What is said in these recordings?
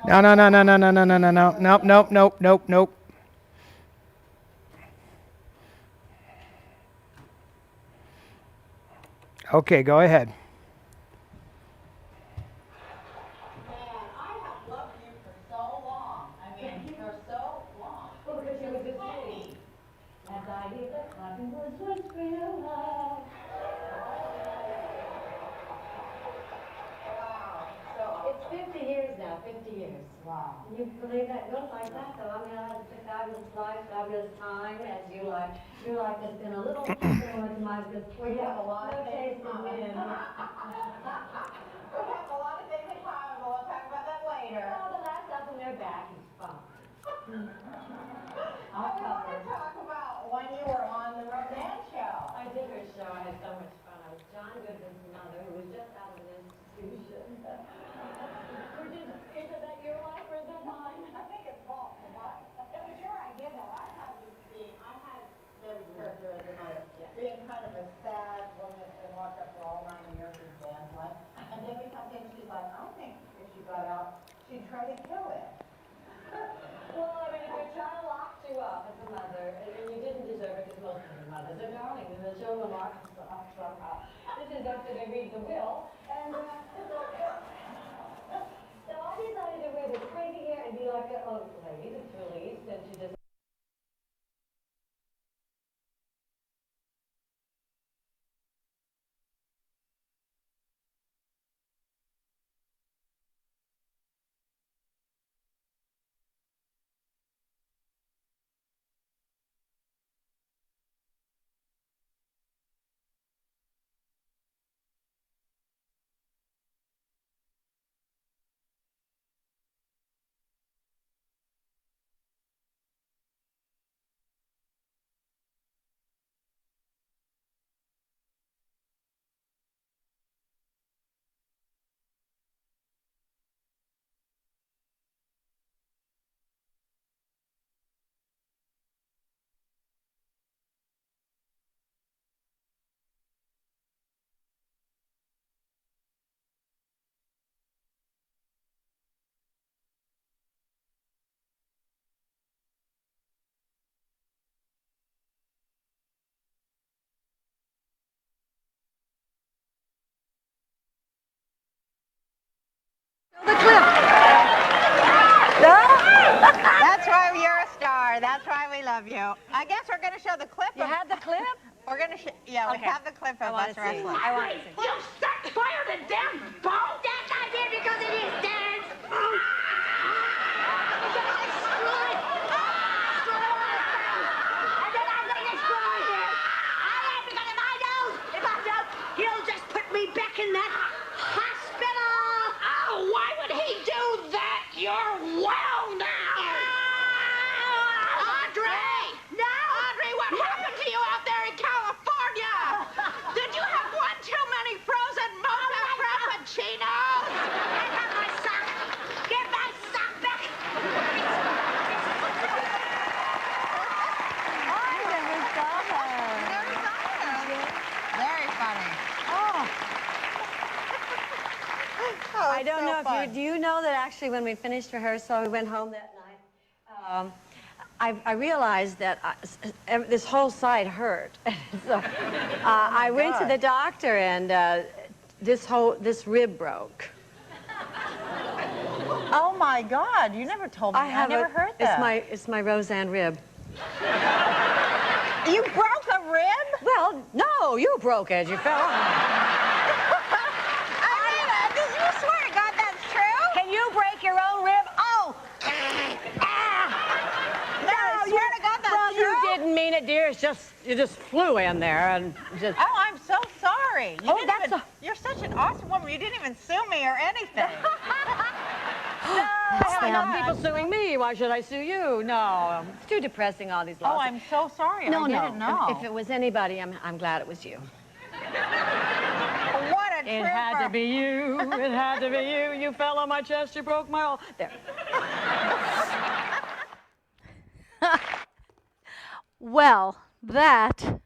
No, no, no, no, no, no, no, no, no, no, nope, nope, nope, nope, nope. Okay, go ahead. Man, I have loved you for so long. I mean, for so long. Well, because you were just me. And I hear the cottonwoods whisper your love. Wow. So it's 50 years now, 50 years. Wow. Can you believe that? Goes like that, though. I mean, I had such a fabulous life, fabulous time, as you like. Your life has been a little similar to mine because we have a lot of taste in men. We have a lot of things in common, but we'll talk about that later. Well, the last album they're back is fun. I want to talk about when you were on the Roseanne show. I did her show. I had so much fun. I was John Goodman's mother, who was just out of an institution. Isn't that your life or is that mine? I think it's both. It was your idea, though. I had Debbie's character as a mother, being kind of a sad woman and walked up for all 9 years in Dan's life. And then we come in, she's like, I think if she got out, she'd try to kill it. Well, I mean, if your child locked you up as a mother, and you didn't deserve it because most of the mothers are darling, and the children lock them up. This is after they read the will, and so I decided to wear this crazy hair and be like a lady that's released, and she just. The clip. That's why you're a star. That's why we love you. I guess we're going to show the clip. You had the clip? We're going to we have the clip of us wrestling. I want to see. You set fire to them bones? That I did because it is Dan's boat. And then I'm going to destroy him. I am because if I don't, he'll just put me back in that hospital. Oh, why would he do that? You're well now. Audrey! No! Audrey, what happened to you out there in California? Did you have one too many frozen mocha frappuccinos? Get back my sock! Get my sock back! I never saw her. Never saw her. Very funny. Oh, I don't so know fun. if do you know that actually when we finished rehearsal, we went home that night. I realized that this whole side hurt. So I went to the doctor and this rib broke. Oh my God! You never told me. I never heard that. It's my Roseanne rib. You broke a rib? Well, no, you broke it. You fell off. You swear to God that's true? Can you break your own rib? Oh! No, swear to God that's true? You didn't mean it, dear. It's just you just flew in there and just. Oh, I'm so sorry. You're such an awesome woman. You didn't even sue me or anything. No, I have enough people suing me. Why should I sue you? No, it's too depressing, all these lawsuits. Oh, I'm so sorry. I didn't know. If it was anybody, I'm glad it was you. What a trooper. It had to be you. It had to be you. You fell on my chest. You broke my all. There. Well, that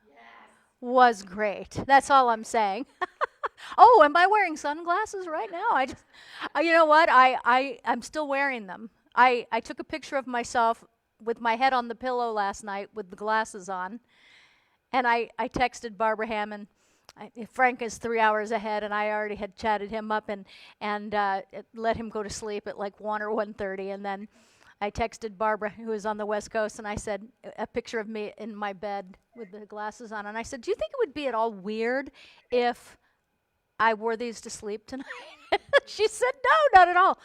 was great. That's all I'm saying. Oh, am I wearing sunglasses right now? I just, you know what? I'm still wearing them. I took a picture of myself with my head on the pillow last night with the glasses on, and I texted Barbara Hammond. Frank is 3 hours ahead, and I already had chatted him up and let him go to sleep at like 1 or 1:30, and then I texted Barbara, who is on the West Coast, and I said a picture of me in my bed with the glasses on, and I said, do you think it would be at all weird if I wore these to sleep tonight? She said, no, not at all.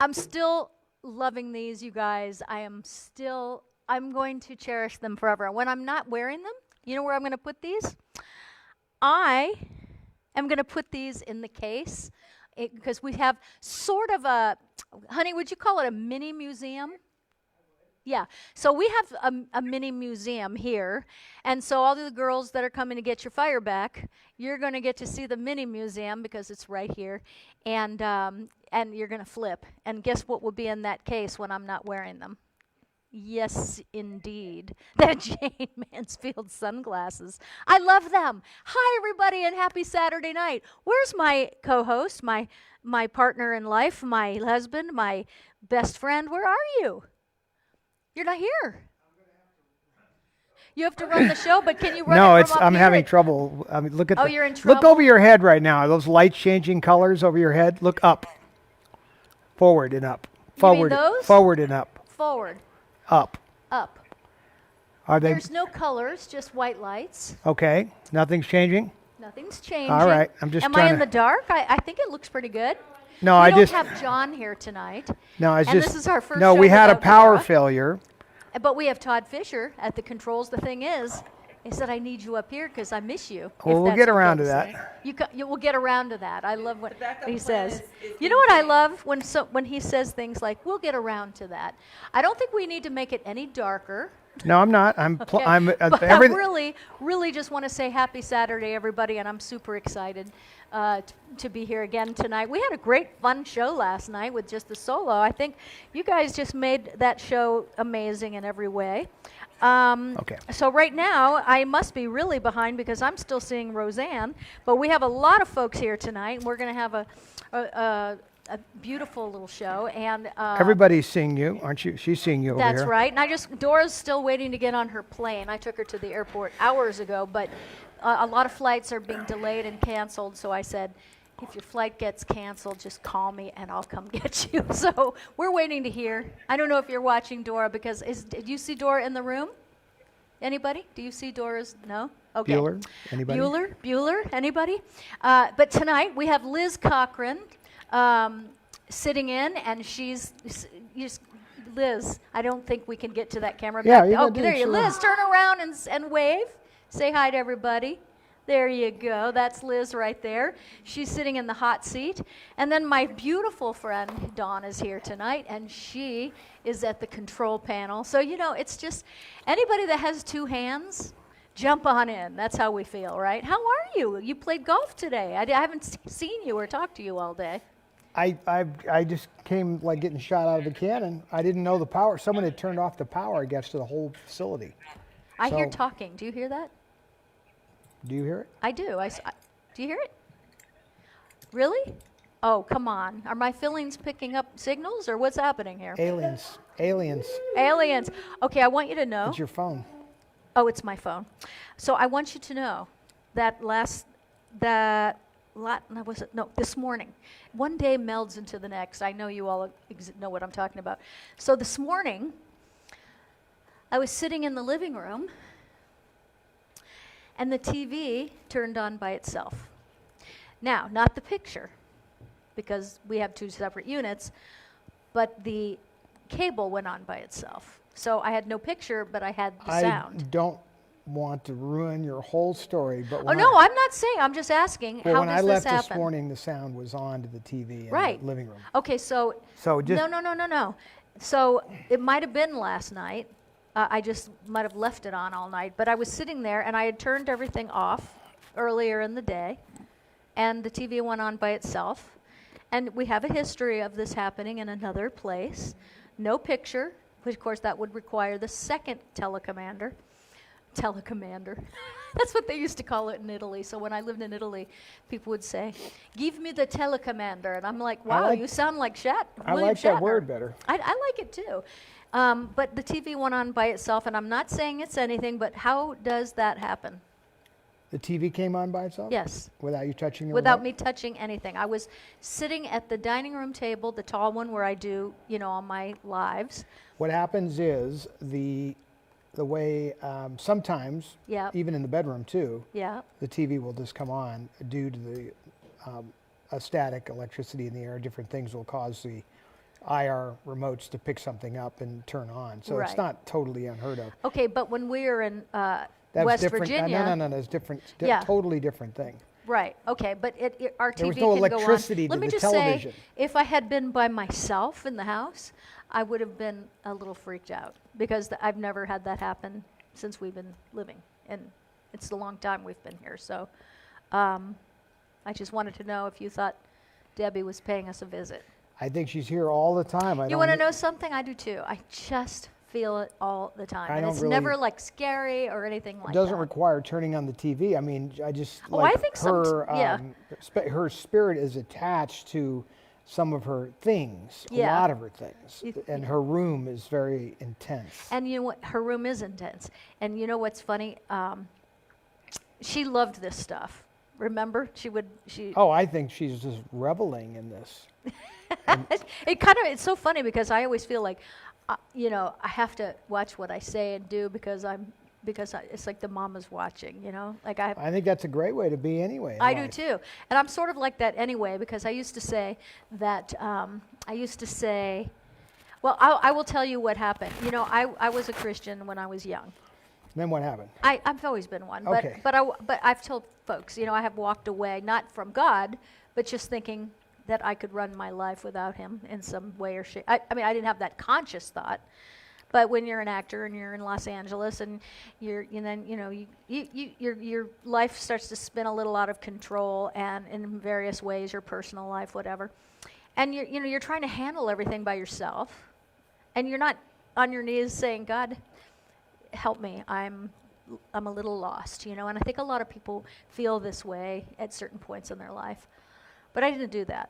I'm still loving these, you guys. I'm going to cherish them forever. When I'm not wearing them, you know where I'm going to put these? I am going to put these in the case because we have sort of a, honey, would you call it a mini museum? Yeah, so we have a mini museum here, and so all of the girls that are coming to get your fire back, you're going to get to see the mini museum because it's right here, and you're going to flip. And guess what will be in that case when I'm not wearing them? Yes, indeed. They're Jane Mansfield sunglasses. I love them. Hi, everybody, and happy Saturday night. Where's my co-host, my partner in life, my husband, my best friend? Where are you? You're not here. You have to run the show, but can you run No, it from up I'm here? having trouble. I mean, look at. Oh, you're in trouble? Look over your head right now. Are those lights changing colors over your head? Look up, forward and up, forward, those? forward and up, Forward, up. up. Are they There's no colors, just white lights. okay? Nothing's changing. Nothing's changing. All right, I'm just Am I trying in to- the dark? I think it looks pretty good. No, we I don't just have John here tonight. no. It's and just this is our first no. show We had a without power Dora. failure. But we have Todd Fisher at the controls. The thing is, he said, I need you up here because I miss you. if Well, we'll that's get okay around to say. that. You will get around to that. I love what he says. You know what I love? When he says things like, we'll get around to that. I don't think we need to make it any darker. No, I'm not. Okay? I'm But I everything. really just want to say happy Saturday, everybody, and I'm super excited to be here again tonight. We had a great, fun show last night with just the solo. I think you guys just made that show amazing in every way. Okay. So right now, I must be really behind because I'm still seeing Roseanne, but we have a lot of folks here tonight, and we're going to have a beautiful little show. And Everybody's seeing you, aren't you? She's seeing you over here. that's right. And Dora's still waiting to get on her plane. I took her to the airport hours ago, but a lot of flights are being delayed and canceled. So I said, if your flight gets canceled, just call me and I'll come get you. So we're waiting to hear. I don't know if you're watching Dora because did you see Dora in the room? Anybody? Do you see Dora's? No? Okay. Bueller? Anybody? Bueller? Anybody? But tonight we have Liz Cochran sitting in, and she's Liz. I don't think we can get to that camera. Yeah, back you oh, can do there it, you, sure. Liz. Turn around and wave. Say hi to everybody. There you go. That's Liz right there. She's sitting in the hot seat. And then my beautiful friend Dawn is here tonight, and she is at the control panel. So, it's just anybody that has two hands, jump on in. That's how we feel, right? How are you? You played golf today. I haven't seen you or talked to you all day. I just came like getting shot out of a cannon. I didn't know the power. Someone had turned off the power, I guess, to the whole facility. I hear So- talking. Do you hear that? Do you hear it? I do. Do you hear it? Really? Oh, come on. Are my feelings picking up signals, or what's happening here? Aliens. Aliens. Okay, I want you to know. It's your phone. Oh, it's my phone. So I want you to know that this morning. One day melds into the next. I know you all know what I'm talking about. So this morning, I was sitting in the living room, and the TV turned on by itself. Now, not the picture, because we have two separate units, but the cable went on by itself. So I had no picture, but I had the sound. I don't want to ruin your whole story, but Oh, when no, I'm not saying. I'm just asking, well, how when does I this left happen? this morning, the sound was on to the TV in Right. the living room. Okay, so So just no. So it might have been last night. I just might have left it on all night. But I was sitting there, and I had turned everything off earlier in the day, and the TV went on by itself. And we have a history of this happening in another place. No picture, which of course that would require the second telecommander. telecommander. That's what they used to call it in Italy. So when I lived in Italy, people would say, "Give me the telecommander," and I'm like, "Wow, like- you sound like I William like that Shatner." word better. I like it too. But the TV went on by itself, and I'm not saying it's anything, but how does that happen? The TV came on by itself? Yes. Without you touching the Without remote? me touching anything. I was sitting at the dining room table, the tall one where I do, all my lives. What happens is the way sometimes, Yeah. even in the bedroom too, Yeah. the TV will just come on due to the a static electricity in the air. Different things will cause the IR remotes to pick something up and turn on. So Right. it's not totally unheard of. Okay, but when we were in That's West different. Virginia, No, it's different. Yeah. Totally different thing. right? Okay, but our TV There was no can electricity go on. to Let me the just television. say, if I had been by myself in the house, I would have been a little freaked out because I've never had that happen since we've been living, and it's a long time we've been here. So, I just wanted to know if you thought Debbie was paying us a visit. I think she's here all the time. You want to know something? I do too. I just feel it all the time, I and don't it's really- never like scary or anything like It doesn't that. require turning on the TV. I mean, I just Oh, like I think her. yeah. Her spirit is attached to some of her things. Yeah. A lot of her things, You- and her room is very intense. And you know what? Her room is intense. And you know what's funny? She loved this stuff. Remember? She. Oh, I think she's just reveling in this. It's so funny because I always feel like, I have to watch what I say and do because it's like the mama's watching, like I think that's a great way to be anyway. in I do life. too. And I'm sort of like that anyway because I used to say that, well, I will tell you what happened. I was a Christian when I was young. Then what happened? I've always been one, but Okay. but I've told folks, I have walked away not from God, but just thinking that I could run my life without Him in some way or shape. I mean, I didn't have that conscious thought, but when you're an actor and you're in Los Angeles and your life starts to spin a little out of control, and in various ways, your personal life, whatever, and you're trying to handle everything by yourself, and you're not on your knees saying, God, help me, I'm a little lost, and I think a lot of people feel this way at certain points in their life, but I didn't do that.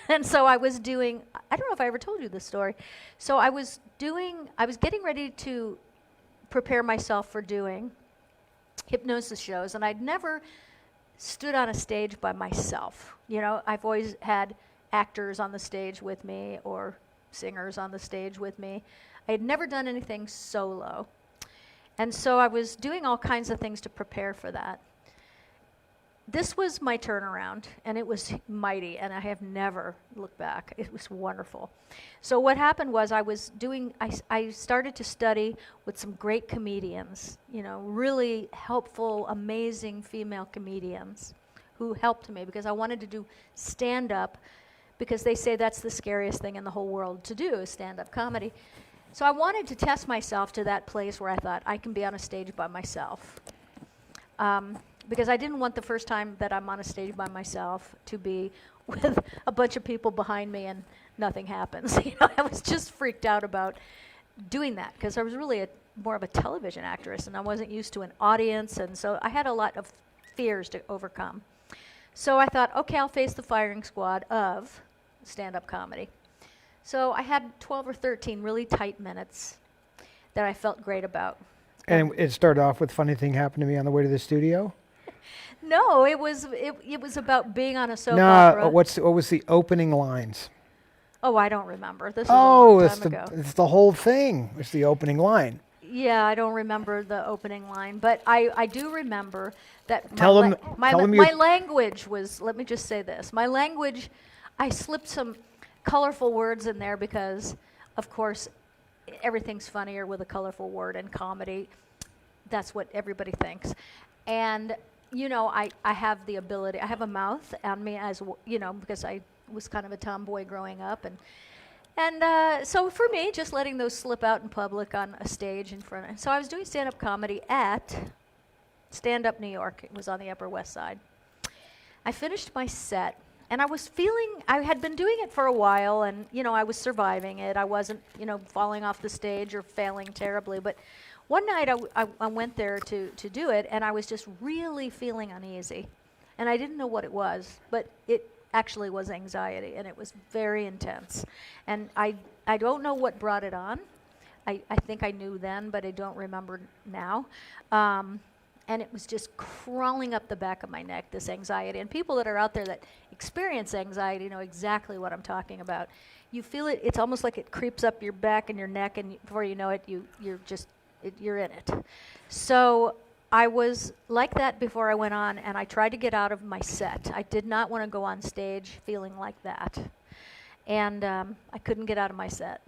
And so I was doing, I don't know if I ever told you this story, so I was getting ready to prepare myself for doing hypnosis shows, and I'd never stood on a stage by myself. I've always had actors on the stage with me or singers on the stage with me. I had never done anything solo. And so I was doing all kinds of things to prepare for that. This was my turnaround, and it was mighty, and I have never looked back. It was wonderful. So what happened was I started to study with some great comedians, really helpful, amazing female comedians who helped me because I wanted to do stand-up because they say that's the scariest thing in the whole world to do is stand-up comedy. So I wanted to test myself to that place where I thought I can be on a stage by myself. Because I didn't want the first time that I'm on a stage by myself to be with a bunch of people behind me and nothing happens. I was just freaked out about doing that because I was really more of a television actress and I wasn't used to an audience, and so I had a lot of fears to overcome. So I thought, okay, I'll face the firing squad of stand-up comedy. So I had 12 or 13 really tight minutes that I felt great about. And it started off with funny thing happened to me on the way to the studio. No, it was about being on a soap opera. No, what was the opening lines? Oh, I don't remember. This was Oh, a long it's time ago. it's the whole thing. It's the opening line. Yeah, I don't remember the opening line, but I do remember that Tell them my your- language was, let me just say this, my language, I slipped some colorful words in there because, of course, everything's funnier with a colorful word in comedy. That's what everybody thinks. And, I have the ability, I have a mouth on me because I was kind of a tomboy growing up. And so for me, just letting those slip out in public on a stage in front. And so I was doing stand-up comedy at Stand Up New York. It was on the Upper West Side. I finished my set, and I had been doing it for a while, and, I was surviving it. I wasn't, falling off the stage or failing terribly. But One night I went there to do it, and I was just really feeling uneasy. And I didn't know what it was, but it actually was anxiety, and it was very intense. And I don't know what brought it on. I think I knew then, but I don't remember now. And it was just crawling up the back of my neck, this anxiety. And people that are out there that experience anxiety know exactly what I'm talking about. You feel it, it's almost like it creeps up your back and your neck, and before you know it, you're in it. So I was like that before I went on, and I tried to get out of my set. I did not want to go on stage feeling like that. And I couldn't get out of my set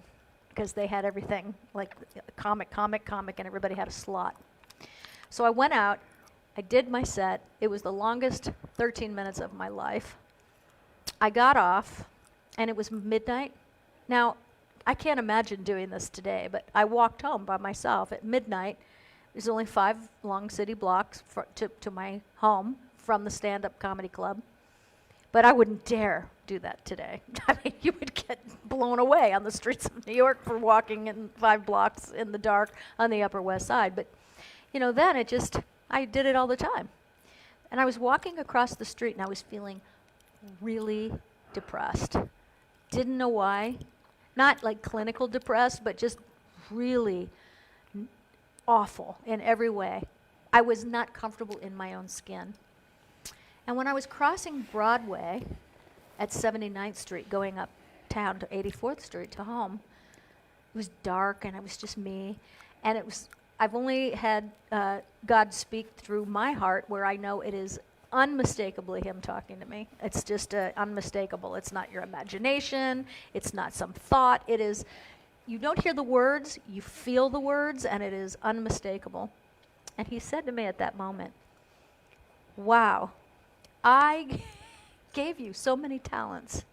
because they had everything, like comic, and everybody had a slot. So I went out, I did my set. It was the longest 13 minutes of my life. I got off, and it was midnight. Now, I can't imagine doing this today, but I walked home by myself at midnight. There's only 5 long city blocks to my home from the stand-up comedy club. But I wouldn't dare do that today. I mean, you would get blown away on the streets of New York for walking in 5 blocks in the dark on the Upper West Side. But, you know, then I did it all the time. And I was walking across the street, and I was feeling really depressed. Didn't know why. Not like clinical depressed, but just really awful in every way. I was not comfortable in my own skin. And when I was crossing Broadway at 79th Street, going uptown to 84th Street to home, it was dark, and it was just me. And I've only had God speak through my heart, where I know it is unmistakably him talking to me. It's just unmistakable. It's not your imagination. It's not some thought. It is, you don't hear the words, you feel the words, and it is unmistakable. And he said to me at that moment, wow, I gave you so many talents,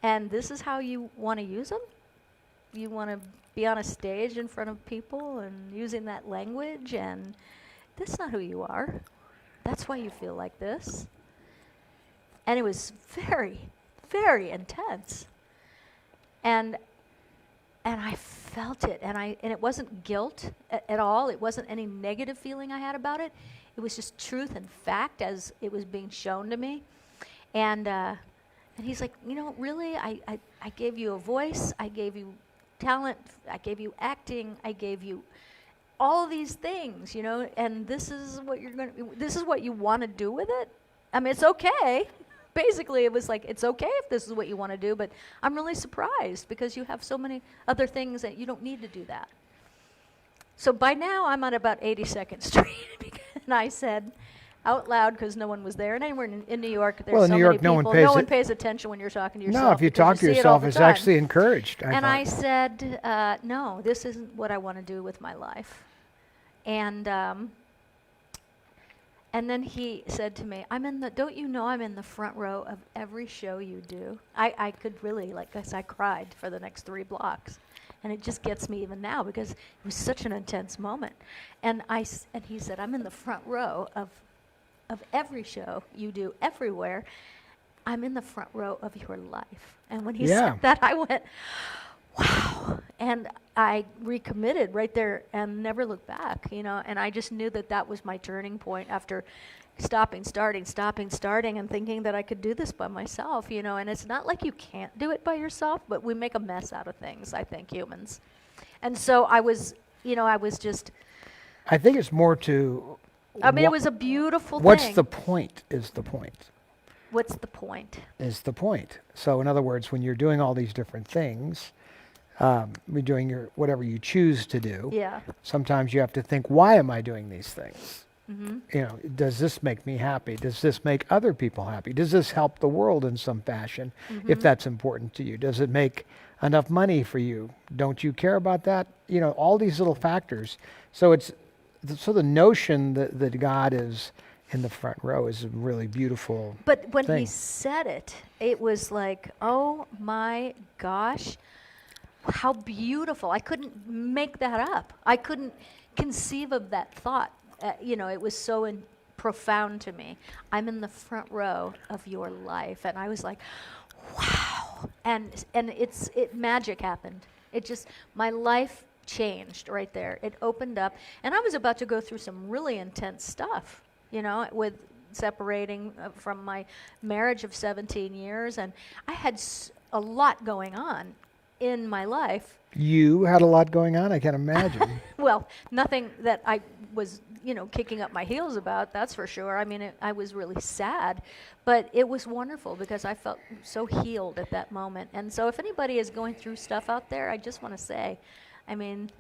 and this is how you want to use them? You want to be on a stage in front of people and using that language, and that's not who you are. That's why you feel like this. And it was very, very intense. And I felt it, and it wasn't guilt at all. It wasn't any negative feeling I had about it. It was just truth and fact as it was being shown to me. And he's like, you know, really, I gave you a voice, I gave you talent, I gave you acting, I gave you all these things, you know, and this is what you want to do with it? I mean, it's okay. Basically, it was like, it's okay if this is what you want to do, but I'm really surprised because you have so many other things that you don't need to do that. So by now, I'm on about 82nd Street, and I said out loud, because no one was there, and anywhere in New York, there's Well, in so New many York, no people. one pays No one it. pays attention when you're talking to yourself. No, if you because talk to see it all yourself, the it's time. actually encouraged. And I said, no, this isn't what I want to do with my life. And then he said to me, don't you know I'm in the front row of every show you do? I could really, like I cried for the next 3 blocks. And it just gets me even now because it was such an intense moment. And he said, I'm in the front row of every show you do everywhere. I'm in the front row of your life. And when he said that, I went, wow. And I recommitted right there and never looked back, you know. And I just knew that was my turning point after stopping, starting, and thinking that I could do this by myself, you know. And it's not like you can't do it by yourself, but we make a mess out of things, I think, humans. And so I think it's more to... it was a beautiful thing. What's the point is the point. What's the point? Is the point. So in other words, when you're doing all these different things, you're doing whatever you choose to do. Yeah. Sometimes you have to think, why am I doing these things? Mm-hmm. You know, does this make me happy? Does this make other people happy? Does this help the world in some fashion, if that's important to you? Does it make enough money for you? Don't you care about that? You know, all these little factors. So the notion that God is in the front row is a really beautiful But when thing. he said it, it was like, oh my gosh, how beautiful. I couldn't make that up. I couldn't conceive of that thought. You know, it was so profound to me. I'm in the front row of your life. And I was like, wow. And magic happened. My life changed right there. It opened up, and I was about to go through some really intense stuff, with separating from my marriage of 17 years, and I had a lot going on in my life. You had a lot going on, I can imagine. Well, nothing that I was, kicking up my heels about, that's for sure. I mean, I was really sad, but it was wonderful because I felt so healed at that moment. And so if anybody is going through stuff out there, I just want to say, I mean,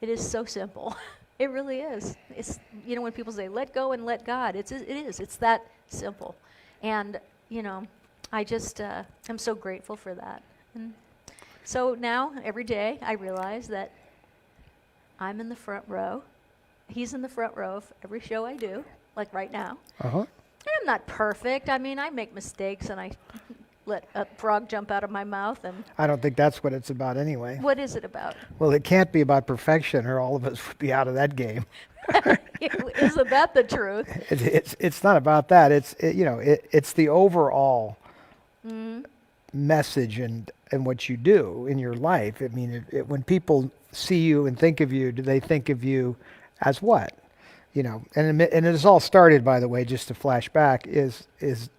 it is so simple. It really is. It's, when people say, let go and let God, it is. It's that simple. And, I just, I'm so grateful for that. And so now, every day, I realize that I'm in the front row. He's in the front row of every show I do, like right now. Uh-huh. And I'm not perfect. I mean, I make mistakes, and I let a frog jump out of my mouth. And I don't think that's what it's about anyway. what is it about? Well, it can't be about perfection, or all of us would be out of that game. Isn't that the truth? It's not about that. It's the overall message and what you do in your life. I mean, when people see you and think of you, do they think of you as what? And it has all started, by the way, just to flash back, is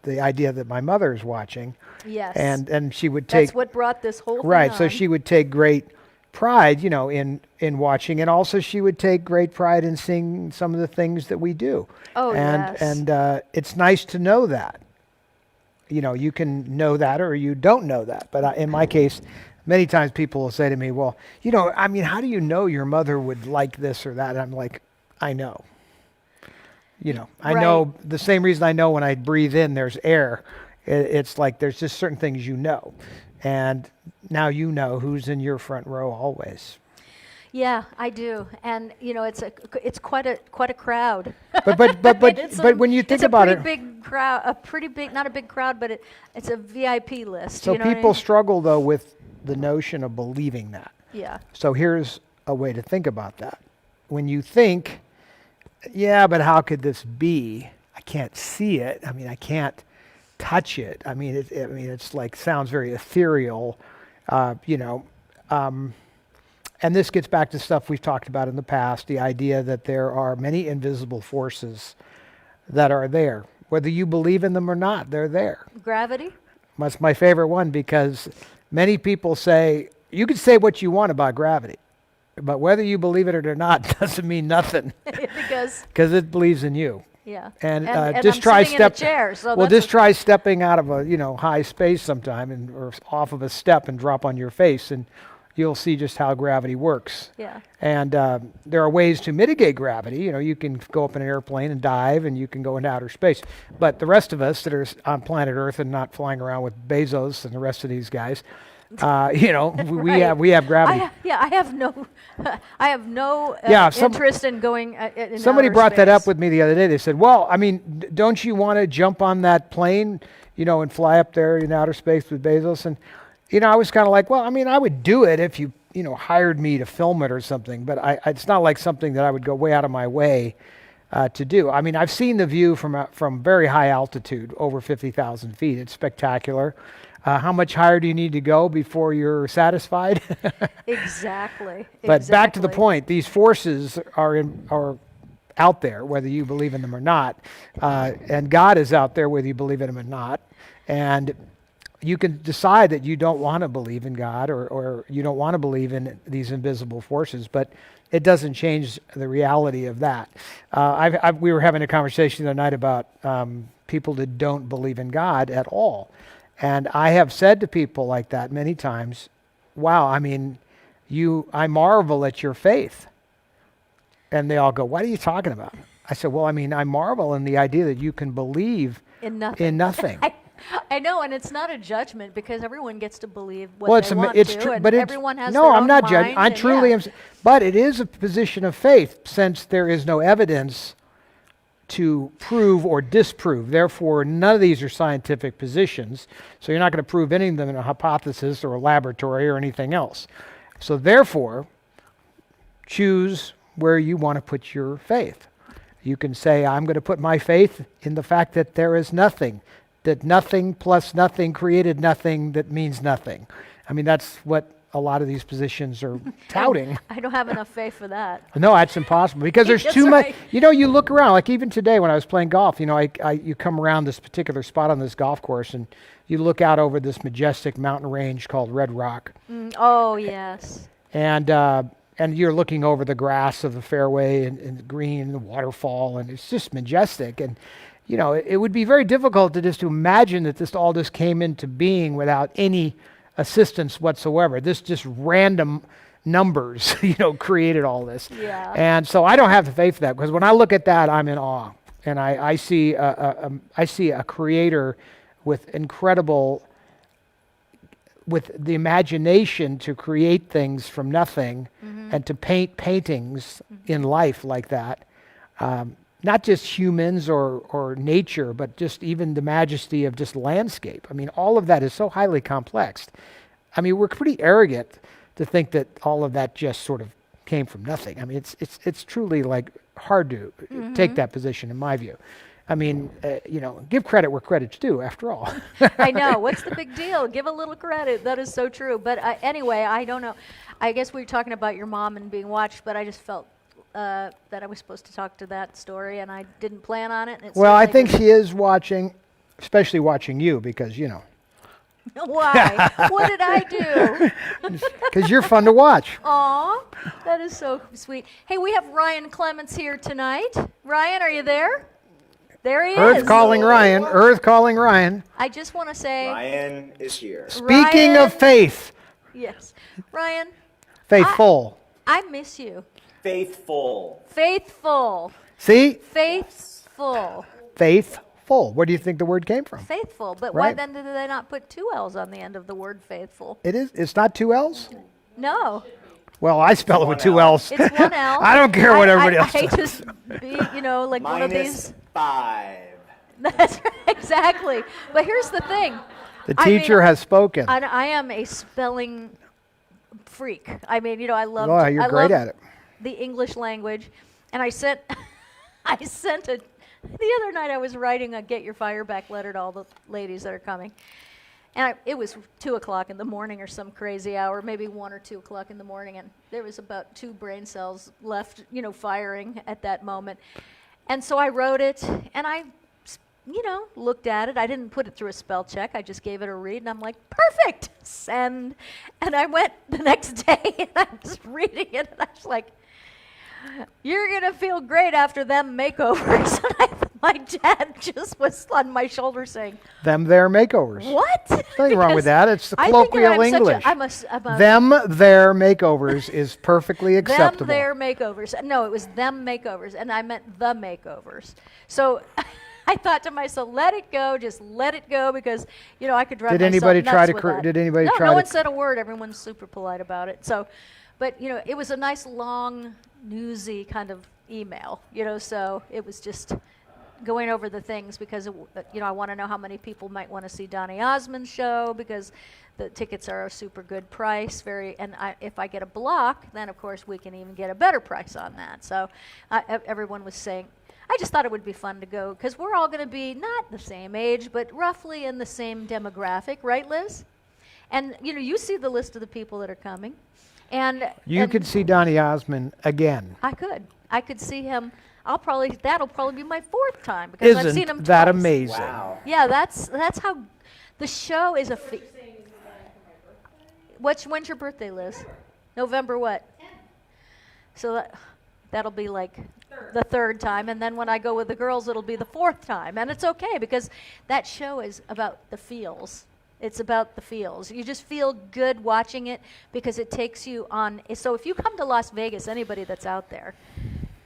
the idea that my mother is watching. Yes. And she would take... That's what brought this whole thing Right, on. so she would take great pride, in watching, and also she would take great pride in seeing some of the things that we do. Oh, yes. And it's nice to know that. You can know that or you don't know that. But in my case, many times people will say to me, well, how do you know your mother would like this or that? And I'm like, I know. I know the same reason I know when I breathe in, there's air. It's like there's just certain things And now you know who's in your front row always. Yeah, I do, and it's quite a crowd. But when you think about it, it's a pretty big crowd, not a big crowd, but it's a VIP list. So you know what I people mean? struggle though with the notion of believing that. Yeah. So here's a way to think about that. When you think, yeah, but how could this be? I can't see it. I mean, I can't touch it. I mean, it's like sounds very ethereal, And this gets back to stuff we've talked about in the past, the idea that there are many invisible forces that are there. Whether you believe in them or not, they're there. Gravity? That's my favorite one because many people say, you can say what you want about gravity, but whether you believe it or not doesn't mean nothing. Because it believes in you. Yeah. And I'm just try sitting in a chair, so try stepping out of a high space sometime or off of a step and drop on your face, and you'll see just how gravity works. Yeah. And there are ways to mitigate gravity. You can go up in an airplane and dive, and you can go into outer space. But the rest of us that are on planet Earth and not flying around with Bezos and the rest of these guys, Right. we have gravity. I have no interest in going. In Somebody outer brought that space. up with me the other day. They said, "Well, I mean, don't you want to jump on that plane, and fly up there in outer space with Bezos?" And I was kind of like, "Well, I mean, I would do it if you hired me to film it or something, but it's not like something that I would go way out of my way to do." I mean, I've seen the view from very high altitude, over 50,000 feet. It's spectacular. How much higher do you need to go before you're satisfied? Exactly. But back to the point, these forces are out there, whether you believe in them or not. And God is out there, whether you believe in him or not. And you can decide that you don't want to believe in God or you don't want to believe in these invisible forces, but it doesn't change the reality of that. We were having a conversation the other night about people that don't believe in God at all. And I have said to people like that many times, wow, I mean, I marvel at your faith. And they all go, what are you talking about? I said, well, I mean, I marvel in the idea that you can believe in nothing. I know, and it's not a judgment because everyone gets to believe what they want to, and everyone has their own I'm not mind, judging. I truly am. But it is a position of faith since there is no evidence to prove or disprove. Therefore, none of these are scientific positions. So you're not going to prove any of them in a hypothesis or a laboratory or anything else. So therefore, choose where you want to put your faith. You can say, I'm going to put my faith in the fact that there is nothing, that nothing plus nothing created nothing that means nothing. I mean, that's what a lot of these positions are touting. I don't have enough faith for that. No, that's impossible because there's That's too much. right. You know, you look around, like even today when I was playing golf, you know, you come around this particular spot on this golf course and you look out over this majestic mountain range called Red Rock. Oh, yes. And you're looking over the grass of the fairway and the green and the waterfall, and it's just majestic. And, you know, it would be very difficult to just to imagine that this all just came into being without any assistance whatsoever. This just random numbers, you know, created all this. Yeah. And so I don't have the faith for that, because when I look at that, I'm in awe. And I see a creator with the imagination to create things from nothing and to paint paintings in life like that. Not just humans or nature, but just even the majesty of just landscape. I mean, all of that is so highly complex. I mean, we're pretty arrogant to think that all of that just sort of came from nothing. I mean, it's truly like hard to take that position in my view. I mean, you know, give credit where credit's due, after all. I know. What's the big deal? Give a little credit. That is so true. But anyway, I don't know. I guess we were talking about your mom and being watched, but I just felt that I was supposed to talk to that story, and I didn't plan on it. And Well, I think she is watching, especially watching you, because, you know, Why? What did I do? because you're fun to watch. Aw, that is so sweet. Hey, we have Ryan Clements here tonight. Ryan, are you there? There he Earth is. calling Ryan. Earth calling Ryan. I just want to say, Ryan is here. Speaking Ryan- of faith, yes, Ryan, faithful. I miss you. Faithful. Faithful. See? Faithful. Faithful. Where do you think the word came from? Faithful. But why Right. then did they not put two L's on the end of the word faithful? It is. It's not two L's? No, Well, I spell it with One two L. L's. it's one L. I don't care what everybody I else hate does. to be, like one of Minus these. 5. That's right, exactly. But here's the thing. The I mean, teacher has spoken. I am a spelling freak. I mean, I love. Wow, you're I great love at it. the English language, and I sent the other night I was writing a get your fire back letter to all the ladies that are coming, and it was 2:00 in the morning or some crazy hour, maybe 1 or 2 o'clock in the morning, and there was about 2 brain cells left, firing at that moment, and so I wrote it, and I looked at it. I didn't put it through a spell check. I just gave it a read, and I'm like, perfect, send. And I went the next day, and I was reading it, and I was like, you're going to feel great after them makeovers. And my dad just was on my shoulder saying, Them, their makeovers. what? Nothing wrong with that. It's the I think that colloquial I'm English. I'm a Them, their makeovers is perfectly acceptable. Them, their makeovers. No, it was them makeovers, and I meant the makeovers. So I thought to myself, let it go, just let it go, because I could drive Did myself anybody nuts try to with cor- that. did anybody no, try no to one said a word. Everyone's super polite about it. So, but it was a nice long newsy kind of email. So it was just going over the things because I want to know how many people might want to see Donny Osmond's show, because the tickets are a super good price. If I get a block, then of course we can even get a better price on that. So everyone was saying, I just thought it would be fun to go, because we're all going to be not the same age, but roughly in the same demographic, right, Liz? And you see the list of the people that are coming, and You could see Donny Osmond again. I could see him. That'll probably be my 4th time, because I've seen him Isn't that twice. amazing? Wow. Yeah, that's how the show is when's your birthday, Liz? November what? So that'll be like the 3rd time, and then when I go with the girls, it'll be the 4th time, and it's okay, because that show is about the feels. It's about the feels. You just feel good watching it, because it takes you on. So if you come to Las Vegas, anybody that's out there,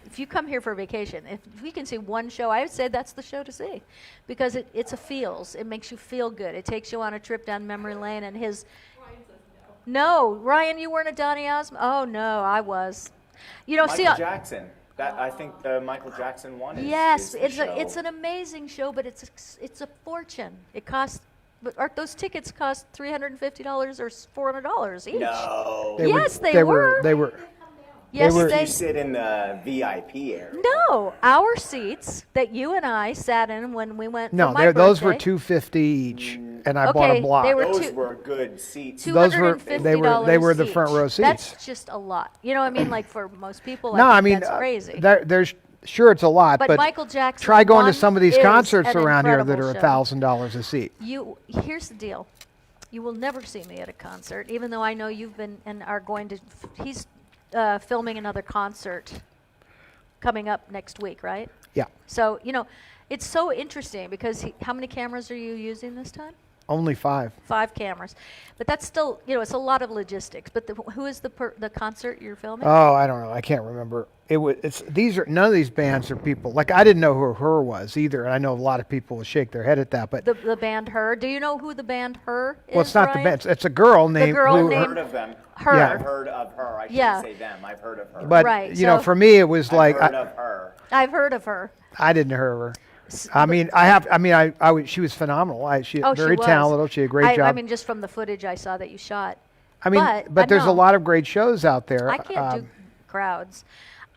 if you come here for a vacation, if we can see one show, I would say that's the show to see, because it's a feels. It makes you feel good. It takes you on a trip down memory lane, and his. Ryan says no. No, Ryan, you weren't a Donny Osmond. Oh no, I was. Michael Jackson. I think the Michael Jackson one is. Yes, is the it's show. an amazing show, but it's a fortune. It costs. But those tickets cost $350 or $400 each. No. Yes, they were. They were. Yes, were- You sit in the VIP area. No, our seats that you and I sat in when we went. No, for my those were birthday. $250 each. and I bought a block. they were Those two- were good seats. Those were $250 they were the front each. row seats. That's just a lot. You know what I mean? Like for most people, No, I think mean that's crazy. there's sure it's a lot, But but Michael Jackson try going to one some of these is concerts an around here that incredible are show. $1,000 a seat. Here's the deal. You will never see me at a concert, even though I know you've been and are going to. He's filming another concert coming up next week, right? Yeah, So it's so interesting because how many cameras are you using this time? only 5. 5 cameras, but that's still it's a lot of logistics. But who is the concert you're filming? Oh, I don't know. I can't remember. None of these bands are people like I didn't know who Her was either. And I know a lot of people will shake their head at that, but The band Her. Do you know who the band Her is? well, it's not Ryan? the band. It's a girl named girl who, named- I've heard of them. Her. Yeah. I've heard of her. I Yeah. shouldn't say them. I've heard of her. But Right, you know, so- for me, it was like I've heard of her. I've heard of her. I didn't hear her. S- I mean, she was phenomenal. She Oh, very she was. talented. She did a great job. I mean, just from the footage I saw that you shot. but there's a no. lot of great shows out there. I can't do crowds.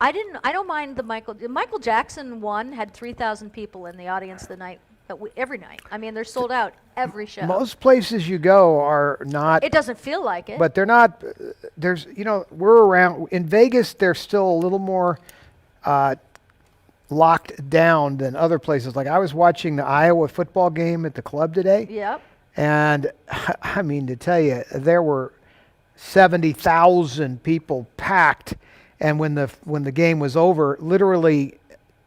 I don't mind the Michael Jackson one had 3,000 people in the audience the night, but every night. I mean, they're sold out every show. Most places you go are not, It doesn't feel like it. but they're not. There's, we're around in Vegas. They're still a little more locked down than other places. Like I was watching the Iowa football game at the club today, Yep. and I mean to tell you, there were 70,000 people packed, and when the game was over, literally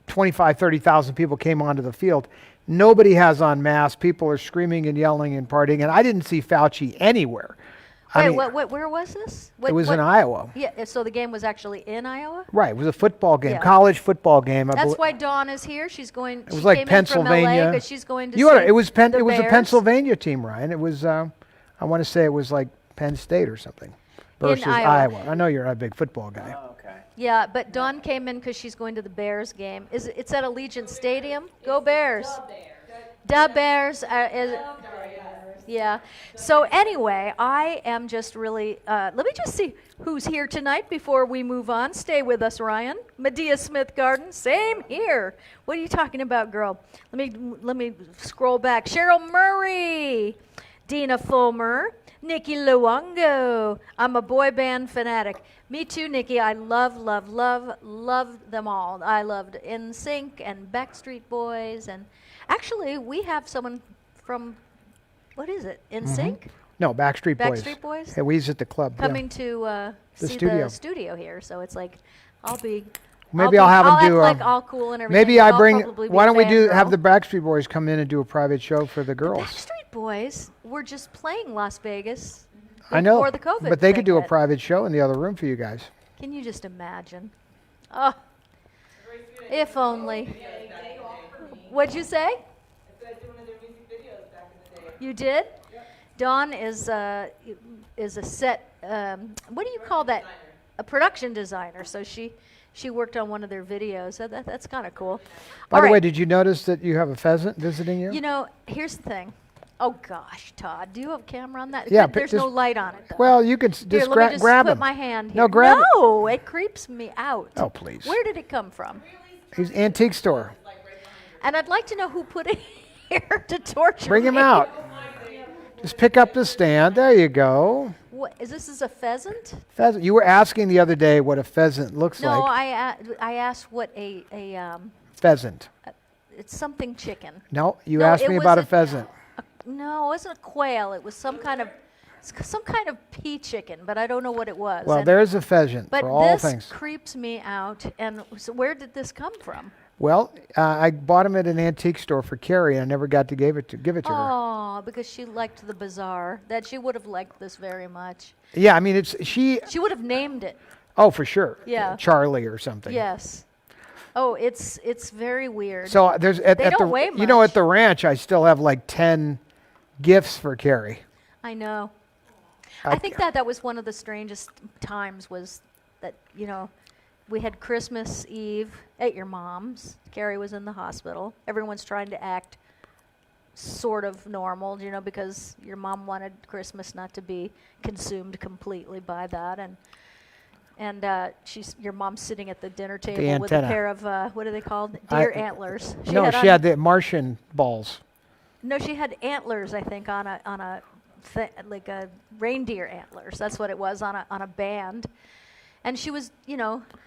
30,000 people came onto the field. Nobody has on masks. People are screaming and yelling and partying, and I didn't see Fauci anywhere. Wait, where was this? It was in Iowa. Yeah, so the game was actually in Iowa? Right, it was a football game, Yeah. college football game. That's why Dawn is here. She's going. It was like Pennsylvania. but she's going to. You are, see it was the It was a Bears Pennsylvania team, Ryan. It was I want to say it was like Penn State or something versus Iowa. I know you're not a big football guy. Oh, okay. Yeah, but Dawn came in because she's going to the Bears game. It's at Allegiant Stadium. Go Bears! The Bears. Yeah. So anyway, I am just really. Let me just see who's here tonight before we move on. Stay with us, Ryan. Medea Smith Garden. Same here. What are you talking about, girl? Let me scroll back. Cheryl Murray, Dina Fulmer, Nikki Luongo. I'm a boy band fanatic. Me too, Nikki. I love them all. I loved NSYNC and Backstreet Boys, and actually we have someone from. What is it? NSYNC? No, Backstreet Boys. Backstreet Boys? Yeah, we was at the club. yeah. Coming to see studio. the studio here, so it's like I'll be. Maybe I'll have them act do. like all cool and everything. Maybe but I I'll bring. probably be Why don't we fangirl. have the Backstreet Boys come in and do a private show for the girls? Backstreet Boys were just playing Las Vegas. I know, Before the COVID but they could thing do a hit. private show in the other room for you guys. Can you just imagine? Oh, if only. What'd you say? You did? Dawn is a set. What do you call that? A production designer. So she worked on one of their videos. So that's kind of cool. By All the way, right. did you notice that you have a pheasant visiting you? You know, here's the thing. Oh gosh, Todd, do you have a camera on that? Yeah, There's just- no light on it though. Well, you can Here, just let me just grab put him. my hand here. No, grab it. No, it creeps me out. Oh, please. Where did it come from? He's antique store. And I'd like to know who put it here to torture Bring him me. out. Just pick up the stand. There you go. What is this? Is a pheasant? Pheasant. You were asking the other day what a pheasant looks No, like. I asked what a Pheasant. it's something chicken. No, you No, asked it me about a wasn't- pheasant. No, it wasn't a quail. It was some kind of pea chicken, but I don't know what it was. Well, And- there's a pheasant but for all this things. creeps me out. And so where did this come from? Well, I bought him at an antique store for Carrie, and I never got to give it to her. Oh, because she liked the bazaar. That she would have liked this very much. Yeah, I mean, she. She would have named it. Oh, for sure. Yeah. Charlie or something. Yes. Oh, it's very weird. So there's at They the don't weigh at much. the ranch, I still have like 10 gifts for Carrie. I know. I think that was one of the strangest times was that, we had Christmas Eve at your mom's. Carrie was in the hospital. Everyone's trying to act sort of normal, because your mom wanted Christmas not to be consumed completely by that. And your mom's sitting at the dinner table with a antenna. pair of, what are they called? Deer antlers. She had the Martian balls. No, she had antlers, I think, on a like a reindeer antlers. That's what it was on a band. And she was,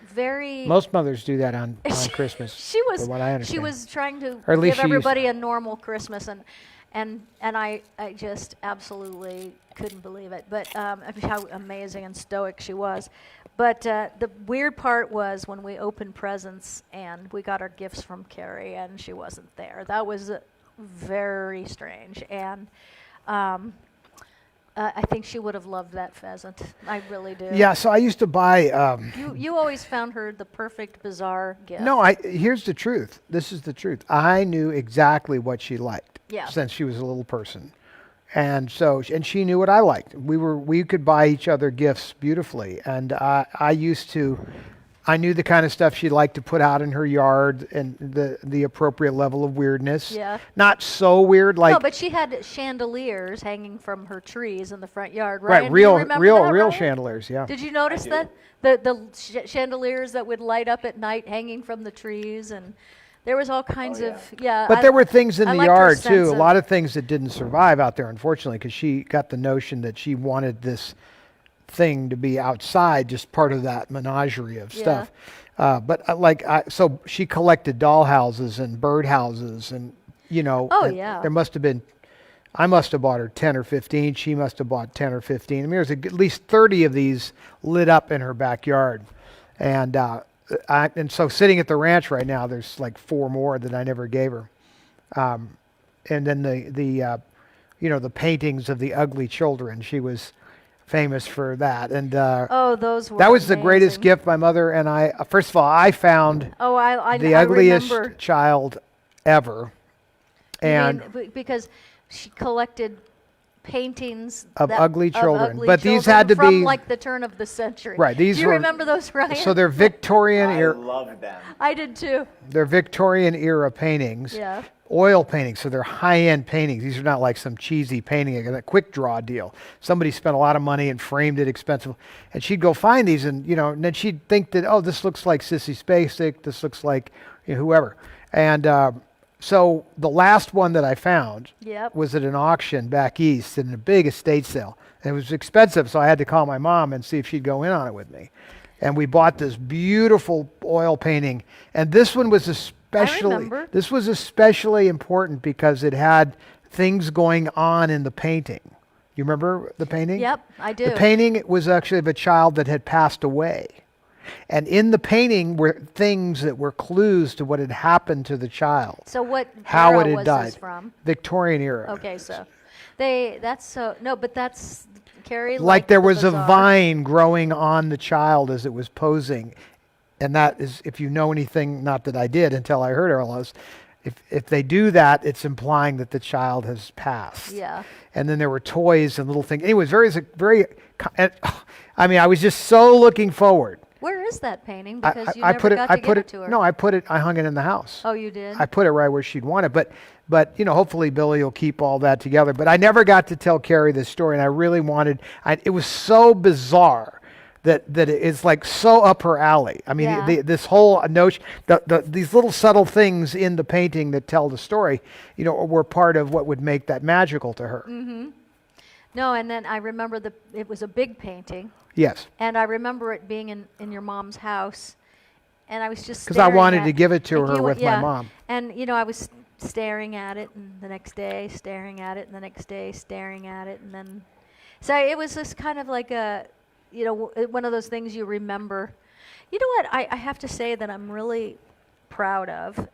very. Most mothers do that on Christmas. She was. from what I understand. She was trying to Or at least give she used everybody a normal Christmas, and I just absolutely couldn't believe it. But how amazing and stoic she was. But the weird part was when we opened presents and we got our gifts from Carrie, and she wasn't there. That was very strange, and. I think she would have loved that pheasant. I really do. Yeah, so I used to buy. You always found her the perfect bizarre gift. No, here's the truth. This is the truth. I knew exactly what she liked Yeah. since she was a little person. And she knew what I liked. We could buy each other gifts beautifully. And I knew the kind of stuff she liked to put out in her yard and the appropriate level of weirdness. Yeah. Not so weird like No, but she had chandeliers hanging from her trees in the front yard, right, right? Do you real remember real that, real Ryan? chandeliers, yeah. Did you notice I do. that the chandeliers that would light up at night hanging from the trees, and there was all kinds yeah. of yeah. But there were things in I the liked her yard sense too. A of- lot of things that didn't survive out there, unfortunately, because she got the notion that she wanted this thing to be outside, just part of that menagerie of Yeah. stuff. So she collected doll houses and bird houses, and Oh, and yeah. there must have been. I must have bought her 10 or 15. She must have bought 10 or 15. I mean, there's at least 30 of these lit up in her backyard, and so sitting at the ranch right now, there's like 4 more that I never gave her. And then the paintings of the ugly children. She was famous for that. And Oh, those were that was the greatest amazing. gift my mother and I. First of all, I found Oh, I the I ugliest remember. child ever, You and mean, because she collected paintings Of ugly children. ugly But these children had to from be- like the turn of the century. Right, these Do you were- remember those, Ryan? so they're Victorian I era. love them. I did too. They're Victorian era paintings. Yeah. Oil paintings, so they're high-end paintings. These are not like some cheesy painting, a quick draw deal. Somebody spent a lot of money and framed it expensive, and she'd go find these, and and then she'd think that, oh, this looks like Sissy Spacek, this looks like whoever, and so the last one that I found Yep. was at an auction back east in a big estate sale, and it was expensive, so I had to call my mom and see if she'd go in on it with me, and we bought this beautiful oil painting, and this one was remember. this was especially important because it had things going on in the painting. You remember the painting? Yep, I do. The painting was actually of a child that had passed away. And in the painting were things that were clues to what had happened to the child, So what how era it had was died. this from? Victorian era. Okay, so but that's Carrie. Like liked there the was a bizarre. vine growing on the child as it was posing. And that is, if you know anything, not that I did until I heard all this, if they do that, it's implying that the child has passed. Yeah. And then there were toys and little things. Anyway, it was very, I mean, I was just so looking forward. Where is that painting? Because you I never put it, got I to put give it, it to her. no, I hung it in the house. Oh, you did? I put it right where she'd want it. But hopefully Billy will keep all that together. But I never got to tell Carrie this story, and I really wanted. It was so bizarre that it's like so up her alley. I mean, Yeah. this whole notion, these little subtle things in the painting that tell the story, were part of what would make that magical to her. No, and then I remember it was a big painting, Yes, and I remember it being in your mom's house, and I was just because I wanted staring to at- give it to like, her with my mom. And I was staring at it, and the next day staring at it, and the next day staring at it, and then so it was just kind of like a one of those things you remember. You know what I have to say that I'm really proud of,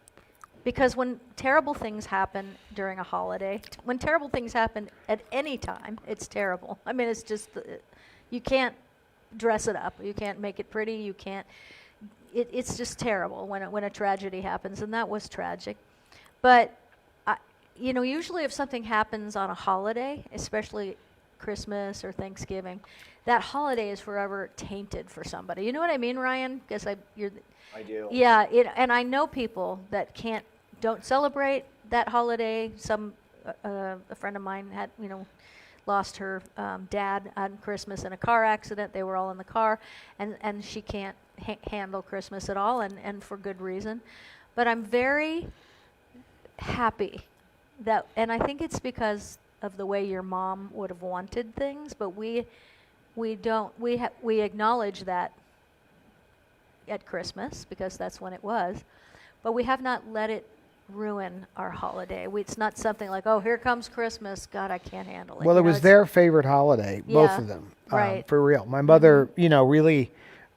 because when terrible things happen during a holiday, when terrible things happen at any time, it's terrible. I mean, it's just you can't dress it up, you can't make it pretty, you can't. It's just terrible when a tragedy happens, and that was tragic. But usually if something happens on a holiday, especially Christmas or Thanksgiving, that holiday is forever tainted for somebody. You know what I mean, Ryan? Because you're. I do. Yeah, and I know people that don't celebrate that holiday. A friend of mine had lost her dad on Christmas in a car accident. They were all in the car, and she can't handle Christmas at all, and for good reason. But I'm very happy and I think it's because of the way your mom would have wanted things, but we acknowledge that at Christmas because that's when it was, but we have not let it ruin our holiday. It's not something like, oh, here comes Christmas. God, I can't handle it. Well, You it know, was it's- their favorite holiday, both Yeah, of them, right. for real. My mother, really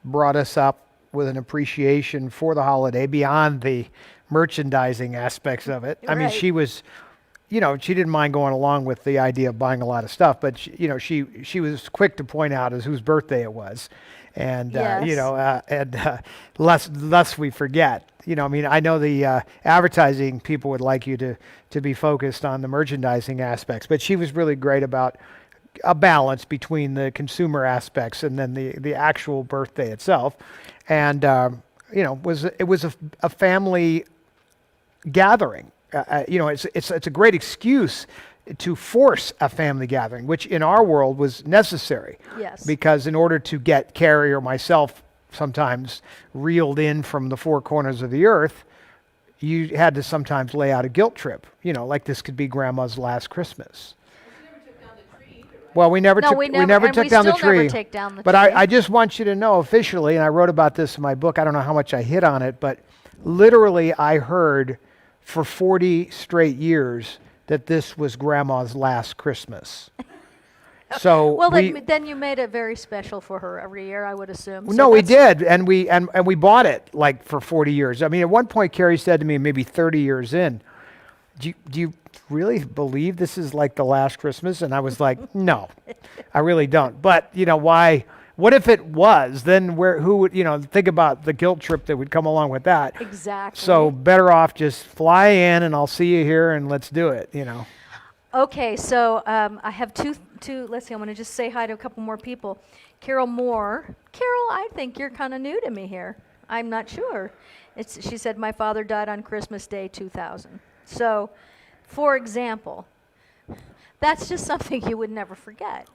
brought us up with an appreciation for the holiday beyond the merchandising aspects of it. I mean, Right. she was, she didn't mind going along with the idea of buying a lot of stuff, but she was quick to point out as whose birthday it was, and Yes. lest we forget. I mean, I know the advertising people would like you to be focused on the merchandising aspects, but she was really great about a balance between the consumer aspects and then the actual birthday itself, and it was a family gathering. It's a great excuse to force a family gathering, which in our world was necessary. Yes. Because in order to get Carrie or myself sometimes reeled in from the four corners of the earth, you had to sometimes lay out a guilt trip. Like this could be Grandma's last Christmas. Well, we never No, took we we never and took we down the still never tree. take down the But tree. I just want you to know officially, and I wrote about this in my book. I don't know how much I hit on it, but literally I heard for 40 straight years that this was Grandma's last Christmas. So Well, then you made it very special for her every year, I would assume. So no, we that's- did, and we bought it like for 40 years. I mean, at one point, Carrie said to me, maybe 30 years in, do you really believe this is like the last Christmas? And I was like, no, I really don't. But why? What if it was? Then who would think about the guilt trip that would come along with that? Exactly. So better off just fly in, and I'll see you here, and let's do it. Okay, so I have two. Let's see. I'm going to just say hi to a couple more people. Carol Moore. Carol, I think you're kind of new to me here. I'm not sure. She said my father died on Christmas Day 2000. So, for example, that's just something you would never forget,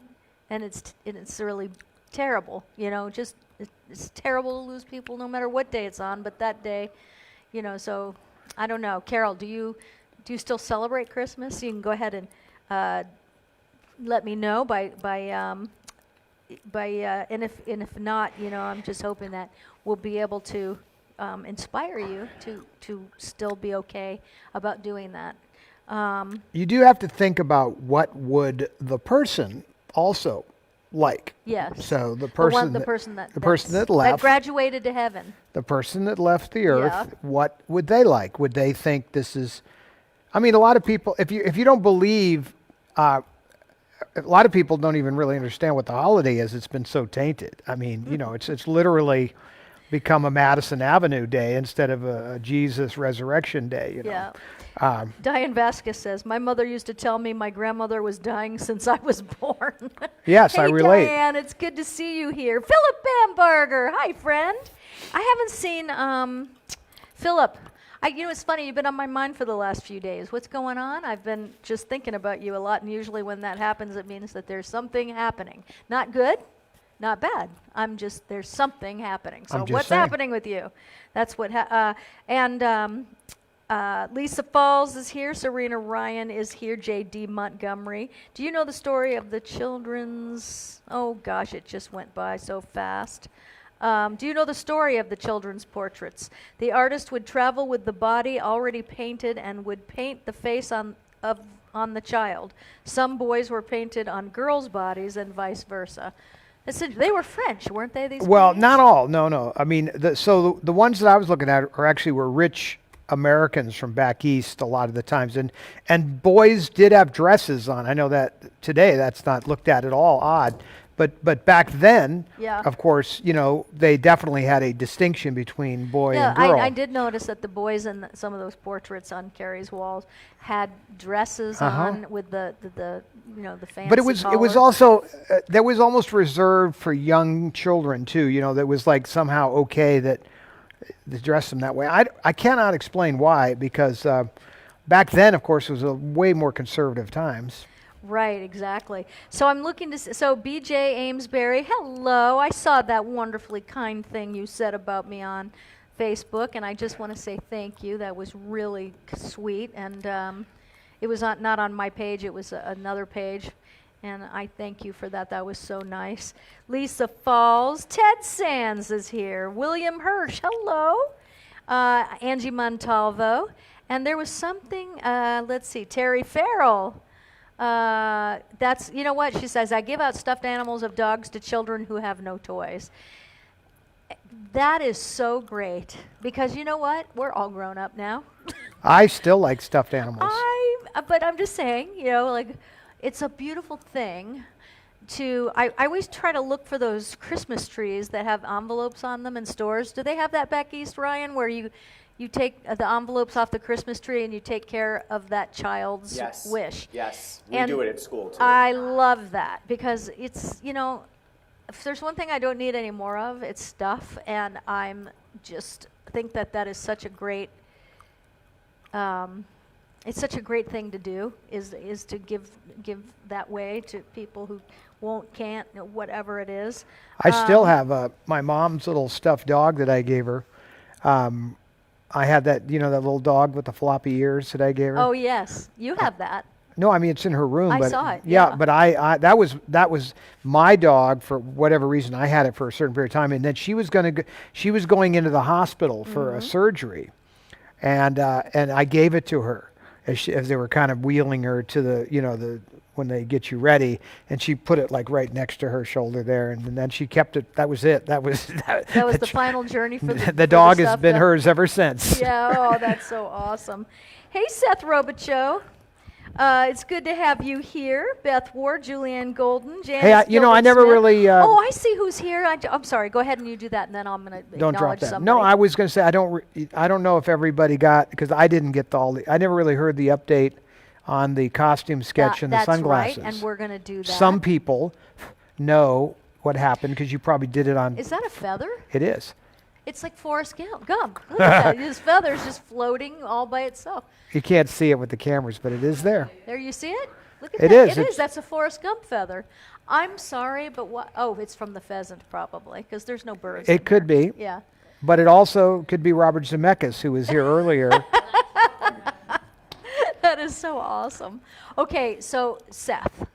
and it's really terrible. It's terrible to lose people no matter what day it's on. But that day, So I don't know. Carol, do you still celebrate Christmas? You can go ahead and let me know and if not, I'm just hoping that we'll be able to inspire you to still be okay about doing that. You do have to think about what would the person also like. Yes. So the The person person that that that left, graduated to heaven. the person that left the earth, Yeah. what would they like? Would they think this is? I mean, a lot of people, if you don't believe, a lot of people don't even really understand what the holiday is. It's been so tainted. I mean, it's literally become a Madison Avenue Day instead of a Jesus Resurrection Day. Yeah. Diane Vasquez says, my mother used to tell me my grandmother was dying since I was born. Yes, hey, I relate. Diane, it's good to see you here. Philip Bamberger. Hi, friend. I haven't seen Philip. It's funny, you've been on my mind for the last few days. What's going on? I've been just thinking about you a lot, and usually when that happens, it means that there's something happening. Not good, not bad. There's something happening. So I'm just what's saying. happening with you? That's what, Lisa Falls is here. Serena Ryan is here. J.D. Montgomery. Do you know the story of the children's? Oh gosh, it just went by so fast. Do you know the story of the children's portraits? The artist would travel with the body already painted and would paint the face on the child. Some boys were painted on girls' bodies and vice versa. They were French, weren't they? These Well, paintings? not all. No. I mean, the ones that I was looking at were rich Americans from back east a lot of the times, and boys did have dresses on. I know that today that's not looked at all odd, but back then, Yeah. of course, they definitely had a distinction between boy Yeah, and girl. I did notice that the boys in some of those portraits on Carrie's walls had dresses on with the fancy But it was collar. also that was almost reserved for young children too. That was like somehow okay that to dress them that way. I cannot explain why, because back then, of course, it was a way more conservative times. Right, exactly. So I'm looking to so BJ Amesbury, hello. I saw that wonderfully kind thing you said about me on Facebook, and I just want to say thank you. That was really sweet, and It was not on my page, it was another page. And I thank you for that. That was so nice. Lisa Falls. Ted Sands is here. William Hirsch, hello. Angie Montalvo. And there was something, let's see, Terry Farrell. That's, you know what? She says, I give out stuffed animals of dogs to children who have no toys. That is so great. Because you know what? We're all grown up now. I still like stuffed animals. But I'm just saying, you know, like, it's a beautiful thing to, I always try to look for those Christmas trees that have envelopes on them in stores. Do they have that back east, Ryan, where you take the envelopes off the Christmas tree and you take care of that child's wish? Yes, we And do it at school too. I love that because it's, you know, if there's one thing I don't need any more of, it's stuff, and I'm just think that is such a great, it's such a great thing to do, is to give that way to people who can't, you know, whatever it is. I still have my mom's little stuffed dog that I gave her. I had that, you know, that little dog with the floppy ears that I gave her. Oh yes, you have that. No, I mean it's in her room. I but saw it, Yeah, yeah. but I that was my dog for whatever reason. I had it for a certain period of time, and then she was going into the hospital for a surgery, and I gave it to her as they were kind of wheeling her to the when they get you ready, and she put it like right next to her shoulder there, and then she kept it. That was it. That was the final journey for the the dog has stuff been hers ever since. Yeah, oh, that's so awesome. Hey, Seth Robichaux. It's good to have you here. Beth Ward, Julianne Golden, Janice Hey, I never Gilbert-Smith. really. Oh, I see who's here. I'm sorry. Go ahead and you do that, and then I'm going to Don't drop acknowledge that. somebody. No, I was going to say I don't know if everybody got, because I didn't get I never really heard the update on the costume sketch and the sunglasses. That's right, and we're going to do that. Some people know what happened because you probably did it on. Is that a feather? It is. It's like Forrest Gump. Look at that. His feather's just floating all by itself. You can't see it with the cameras, but it is there. There, you see it? Look at It that. is. It is. That's a Forrest Gump feather. I'm sorry, but what? Oh, it's from the pheasant probably, because there's no birds. It could be, Yeah. but it also could be Robert Zemeckis, who was here earlier. That is so awesome. Okay, so Seth,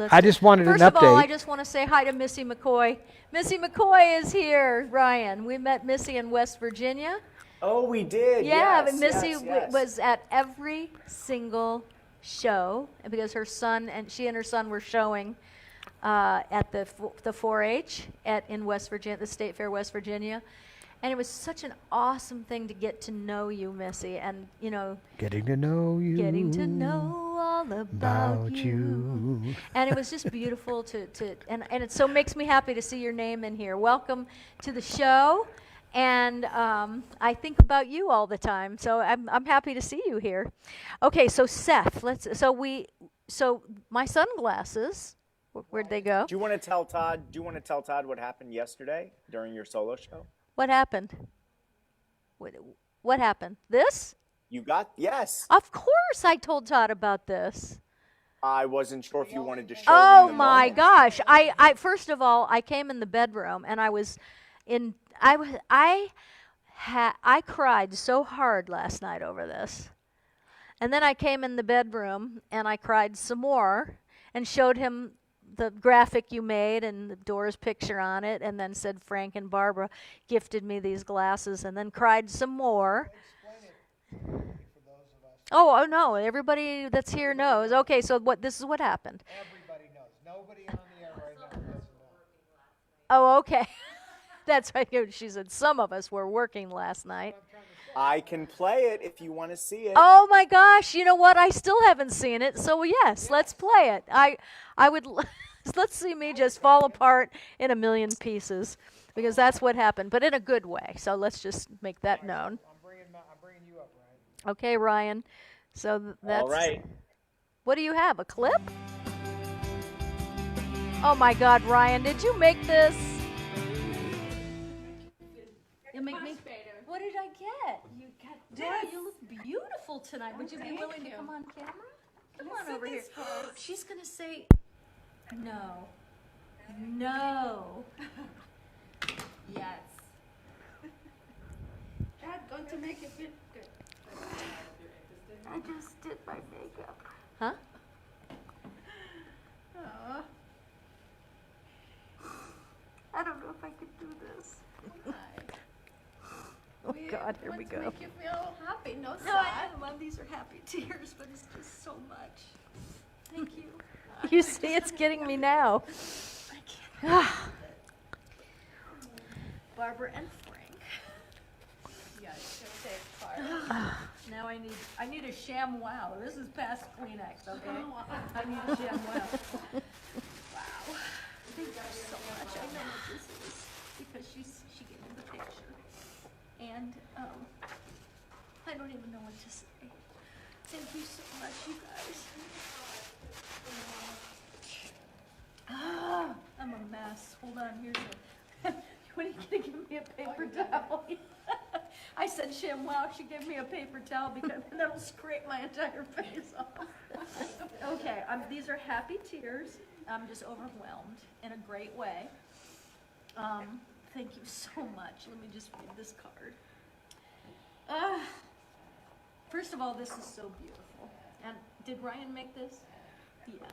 I just wanted an First of all, update. I just want to say hi to Missy McCoy. Missy McCoy is here, Ryan. We met Missy in West Virginia. Oh, we did. Yeah, yes, but Missy yes. was at every single show because she and her son were showing at the 4-H in West Virginia, the State Fair, West Virginia. And it was such an awesome thing to get to know you, Missy, and, you know, Getting to know you. getting to know all about you. And it was just beautiful and it so makes me happy to see your name in here. Welcome to the show. And I think about you all the time, so I'm happy to see you here. Okay, so Seth, so my sunglasses, where'd they go? Do you want to tell Todd what happened yesterday during your solo show? What happened? What happened? This? Yes. Of course I told Todd about this. I wasn't sure if you wanted to show Oh him the my moment. gosh. I first of all, I came in the bedroom and I cried so hard last night over this. And then I came in the bedroom and I cried some more and showed him the graphic you made and Dora's picture on it, and then said Frank and Barbara gifted me these glasses, and then cried some more. Oh no, everybody that's here knows. Okay, so this is what happened. Everybody knows. Nobody on the air right now doesn't know. Oh, okay. That's right. She said some of us were working last night. I can play it if you want to see it. Oh my gosh, you know what? I still haven't seen it. So yes, let's play it. I would let's see me just fall apart in a million pieces, because that's what happened, but in a good way. So let's just make that known. I'm bringing you up, Ryan. Okay, Ryan. So that's All right. What do you have? A clip? Oh my God, Ryan, did you make this? You make me. What did I get? You got Dora, you look beautiful tonight. Would you be willing to come on camera? Come on over here. She's gonna say no. No. Yes. That's going to make it feel good. I just did my makeup. Huh? I don't know if I could do this. Oh God, here we go. Make you feel happy, no No, sad. I know, Mom, these are happy tears, but it's just so much. Thank you. You see, it's getting me now. Barbara and Frank. Yeah, it's gonna take part. Now I need a sham wow. This is past Kleenex, okay? I need a sham wow. Wow. Thank you so much. I know what this is because she gave me the picture. And I don't even know what to say. Thank you so much, you guys. I'm a mess. Hold on, here's a. What are you gonna give me a paper towel? I said ShamWow. She gave me a paper towel because that'll scrape my entire face off. Okay, these are happy tears. I'm just overwhelmed in a great way. Thank you so much. Let me just read this card. First of all, this is so beautiful. And did Ryan make this? Yeah.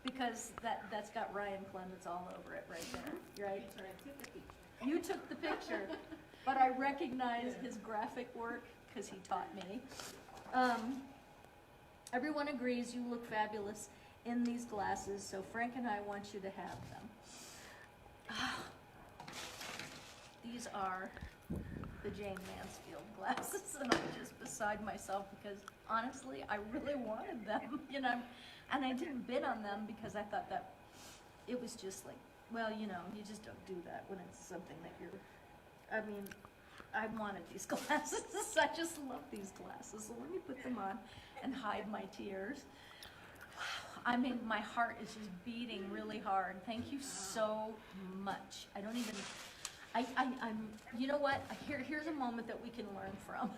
Because that's got Ryan Clements all over it right there, right? You took the picture, but I recognize his graphic work because he taught me. Everyone agrees you look fabulous in these glasses, so Frank and I want you to have them. These are the Jane Mansfield glasses, and I'm just beside myself because honestly, I really wanted them, you know, and I didn't bid on them because I thought that it was just like, well, you know, you just don't do that when it's something that I mean, I wanted these glasses. I just love these glasses. So let me put them on and hide my tears. I mean, my heart is just beating really hard. Thank you so much. I don't even, I'm, you know what? Here's a moment that we can learn from.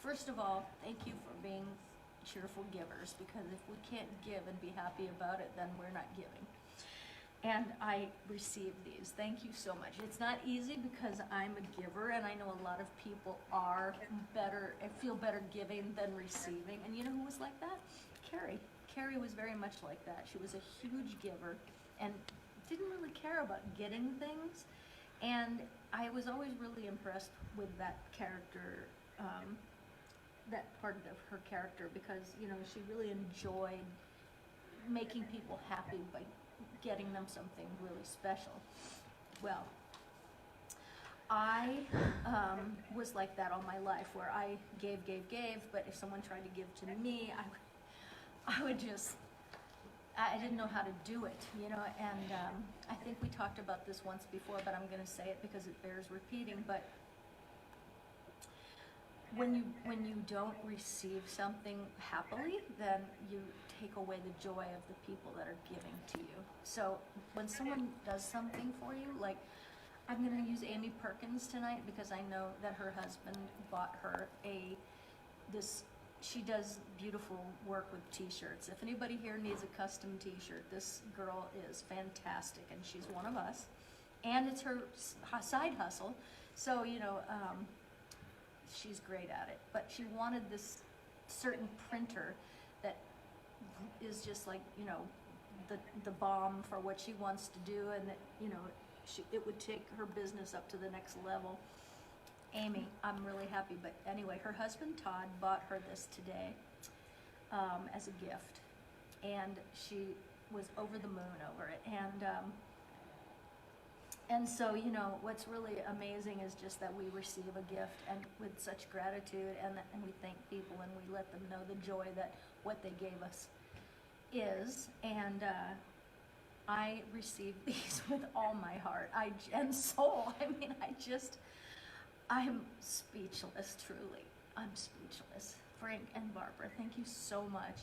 First of all, thank you for being cheerful givers, because if we can't give and be happy about it, then we're not giving. And I received these. Thank you so much. It's not easy because I'm a giver, and I know a lot of people are better, feel better giving than receiving. And you know who was like that? Carrie. Carrie was very much like that. She was a huge giver and didn't really care about getting things. And I was always really impressed with that character, that part of her character, because, you know, she really enjoyed making people happy by getting them something really special. Well, I was like that all my life, where I gave, but if someone tried to give to me, I would just, I didn't know how to do it, you know, and I think we talked about this once before, but I'm going to say it because it bears repeating. But when you don't receive something happily, then you take away the joy of the people that are giving to you. So when someone does something for you, like, I'm going to use Amy Perkins tonight because I know that her husband bought her she does beautiful work with t-shirts. If anybody here needs a custom t-shirt, this girl is fantastic, and she's one of us. And it's her side hustle, so, you know, she's great at it. But she wanted this certain printer that is just like, you know, the bomb for what she wants to do, and that, you know, it would take her business up to the next level. Amy, I'm really happy, but anyway, her husband Todd bought her this today as a gift, and she was over the moon over it. And so, you know, what's really amazing is just that we receive a gift and with such gratitude, and we thank people, and we let them know the joy that what they gave us is. And I received these with all my heart and soul. I mean, I'm speechless, truly. I'm speechless. Frank and Barbara, thank you so much.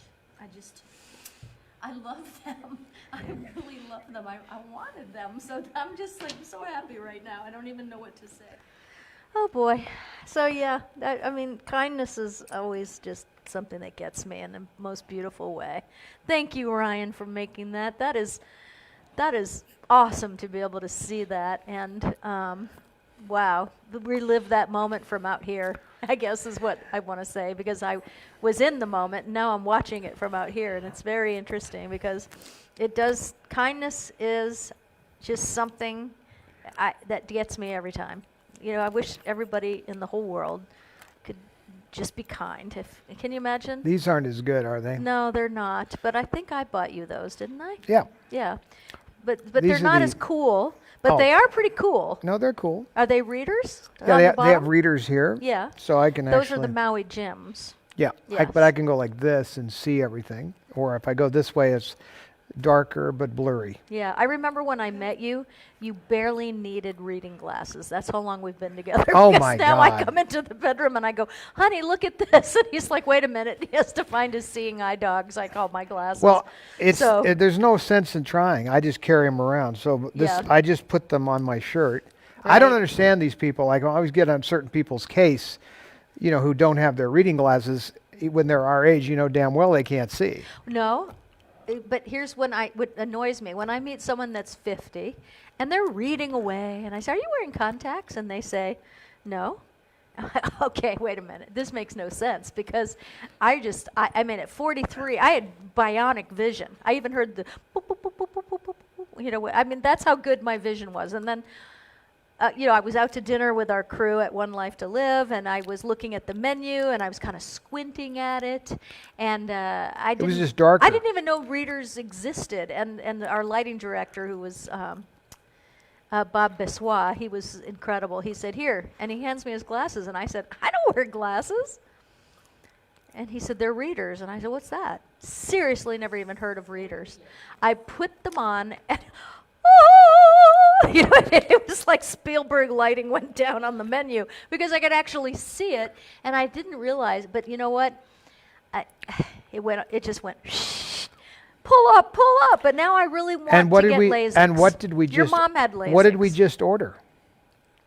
I love them. I really love them. I wanted them. So I'm just like so happy right now. I don't even know what to say. Oh boy. So yeah, I mean, kindness is always just something that gets me in the most beautiful way. Thank you, Ryan, for making that. That is awesome to be able to see that, and wow, relive that moment from out here. I guess is what I want to say, because I was in the moment, and now I'm watching it from out here, and it's very interesting because kindness is just something that gets me every time. You know, I wish everybody in the whole world could just be kind. Can you imagine? These aren't as good, are they? No, they're not. But I think I bought you those, didn't I? Yeah. Yeah. But These they're are not the- as cool. But Oh. they are pretty cool. No, they're cool. Are they readers? Yeah, on they, the they have bottom? readers here. Yeah. So I can Those actually. are the Maui Jims. Yeah. Yes. But I can go like this and see everything. Or if I go this way, it's darker but blurry. Yeah, I remember when I met you, you barely needed reading glasses. That's how long we've been together. Oh, Because my now I God. come into the bedroom and I go, honey, look at this. And he's like, wait a minute. He has to find his seeing eye dogs. I call my glasses. Well, So- there's no sense in trying. I just carry them around. So Yeah. I just put them on my shirt. I don't Right. understand these people. Like I always get on certain people's case, who don't have their reading glasses. When they're our age, damn well they can't see. No, but here's what annoys me. When I meet someone that's 50 and they're reading away, and I say, are you wearing contacts? And they say, no. Okay, wait a minute. This makes no sense because I mean, at 43, I had bionic vision. I even heard the boop, boop, boop, boop, boop, boop, boop, boop. I mean, that's how good my vision was. And then I was out to dinner with our crew at One Life to Live, and I was looking at the menu, and I was kind of squinting at it, and It was just darker. I didn't even know readers existed, and our lighting director, who was Bob Bessois, he was incredible. He said, "Here," and he hands me his glasses, and I said, "I don't wear glasses." And he said, "They're readers," and I said, "What's that?" Seriously, never even heard of readers. I put them on, and it was like Spielberg lighting went down on the menu because I could actually see it, and I didn't realize. But you know what? It just went. Shh, pull up. But now I really want And what to did get we? LASIK. And what did we just? Your mom had LASIK. What did we just order?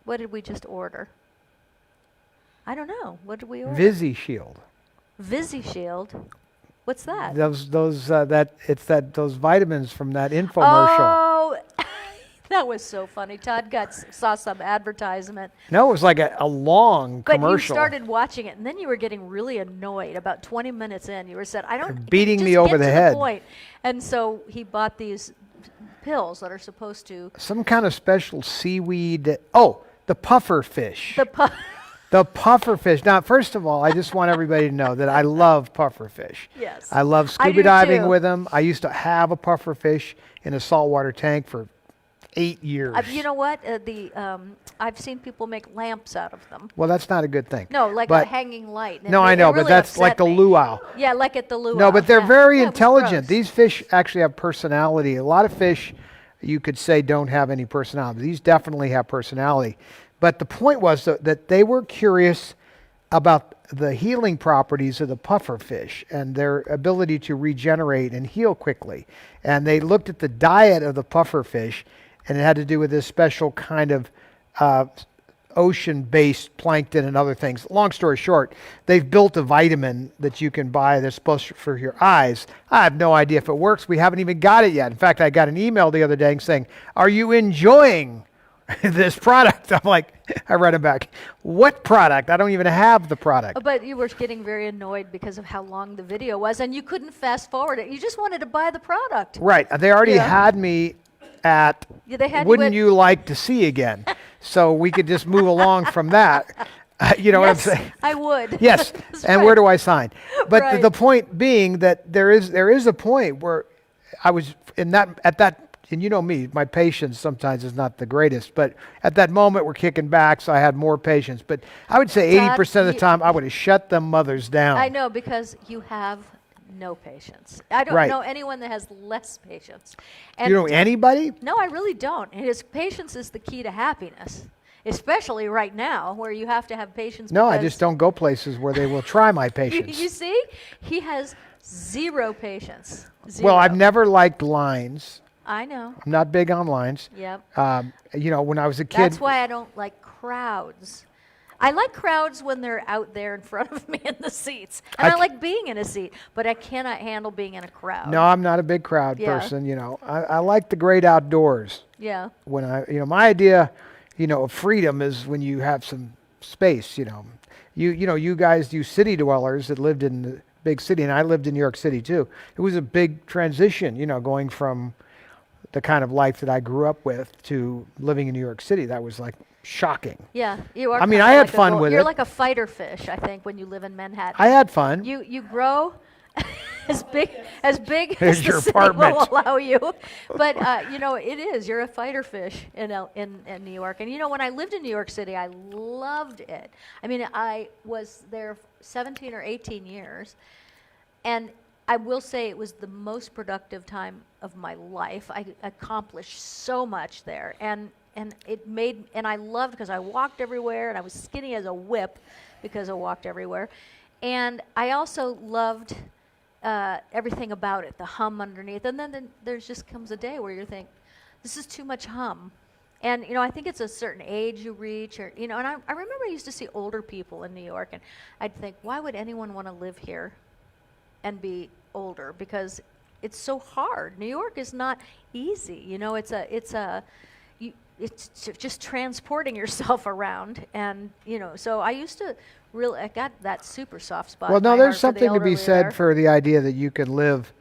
What did we just order? I don't know. What did we order? Visi Shield. VisiShield. What's that? Those those vitamins from that infomercial. Oh, that was so funny. Todd saw some advertisement. No, it was like a long But commercial. you started watching it, and then you were getting really annoyed. About 20 minutes in, you were said, "I don't." Beating just me over get the to head. point. And so he bought these pills that are supposed to. Some kind of special seaweed. Oh, the puffer fish. The puffer fish. Now, first of all, I just want everybody to know that I love puffer fish. Yes. I love I scuba do diving too. with them. I used to have a puffer fish in a saltwater tank for 8 years. You know what? I've seen people make lamps out of them. Well, that's not a good thing. No, like a But- hanging light. And No, it I know, really but that's upset like the me. luau. Yeah, like at the luau. No, but they're yeah. very Yeah, it was intelligent. gross. These fish actually have personality. A lot of fish, you could say, don't have any personality. These definitely have personality. But the point was that they were curious about the healing properties of the puffer fish and their ability to regenerate and heal quickly. And they looked at the diet of the puffer fish, and it had to do with this special kind of ocean-based plankton and other things. Long story short, they've built a vitamin that you can buy that's supposed to, for your eyes. I have no idea if it works. We haven't even got it yet. In fact, I got an email the other day saying, "Are you enjoying this product?" I'm like, I read it back. What product? I don't even have the product. But you were getting very annoyed because of how long the video was, and you couldn't fast forward it. You just wanted to buy the product. Right. They already Yeah. had me at Yeah, they had you wouldn't at- you like to see again? So we could just move along from that. You know Yes, what I'm saying? I would. Yes. That's And right. where do I sign? But Right. the point being that there is a point where I was at that, and you know me, my patience sometimes is not the greatest, but at that moment we're kicking back, so I had more patience. But I would say Todd, 80% of the you- time I would have shut them mothers down. I know, because you have no patience. I don't Right. know anyone that has less patience. And You know anybody? No, I really don't. Patience is the key to happiness, especially right now where you have to have patience. No, I because just don't go places where they will try my You, patience. you see, he has zero patience. Well, I've Zero. never liked lines. I know. I'm not big on lines. Yep. When I was a kid. That's why I don't like crowds. I like crowds when they're out there in front of me in the seats. And I like being in a seat, but I cannot handle being in a crowd. No, I'm not a big crowd Yeah. person. I like the great outdoors. Yeah. When my idea, of freedom is when you have some space. you guys, you city dwellers that lived in the big city, and I lived in New York City too. It was a big transition, going from the kind of life that I grew up with to living in New York City. That was like shocking. Yeah, you are. I mean, kinda I had like a fun with You're it. like a fighter fish, I think, when you live in Manhattan. I had fun. You grow as big as There's the your city apartment. will allow you. But it is. You're a fighter fish in New York. And when I lived in New York City, I loved it. I mean, I was there 17 or 18 years, and I will say it was the most productive time of my life. I accomplished so much there, and I loved because I walked everywhere, and I was skinny as a whip because I walked everywhere, and I also loved everything about it, the hum underneath. And then there's just comes a day where you think, this is too much hum. And I think it's a certain age you reach, or and I remember I used to see older people in New York, and I'd think, why would anyone want to live here and be older? Because it's so hard. New York is not easy. It's just transporting yourself around, and so I used to I got that super soft spot. Well, in no, my there's heart for the something to be elderly said there. for the idea that you can live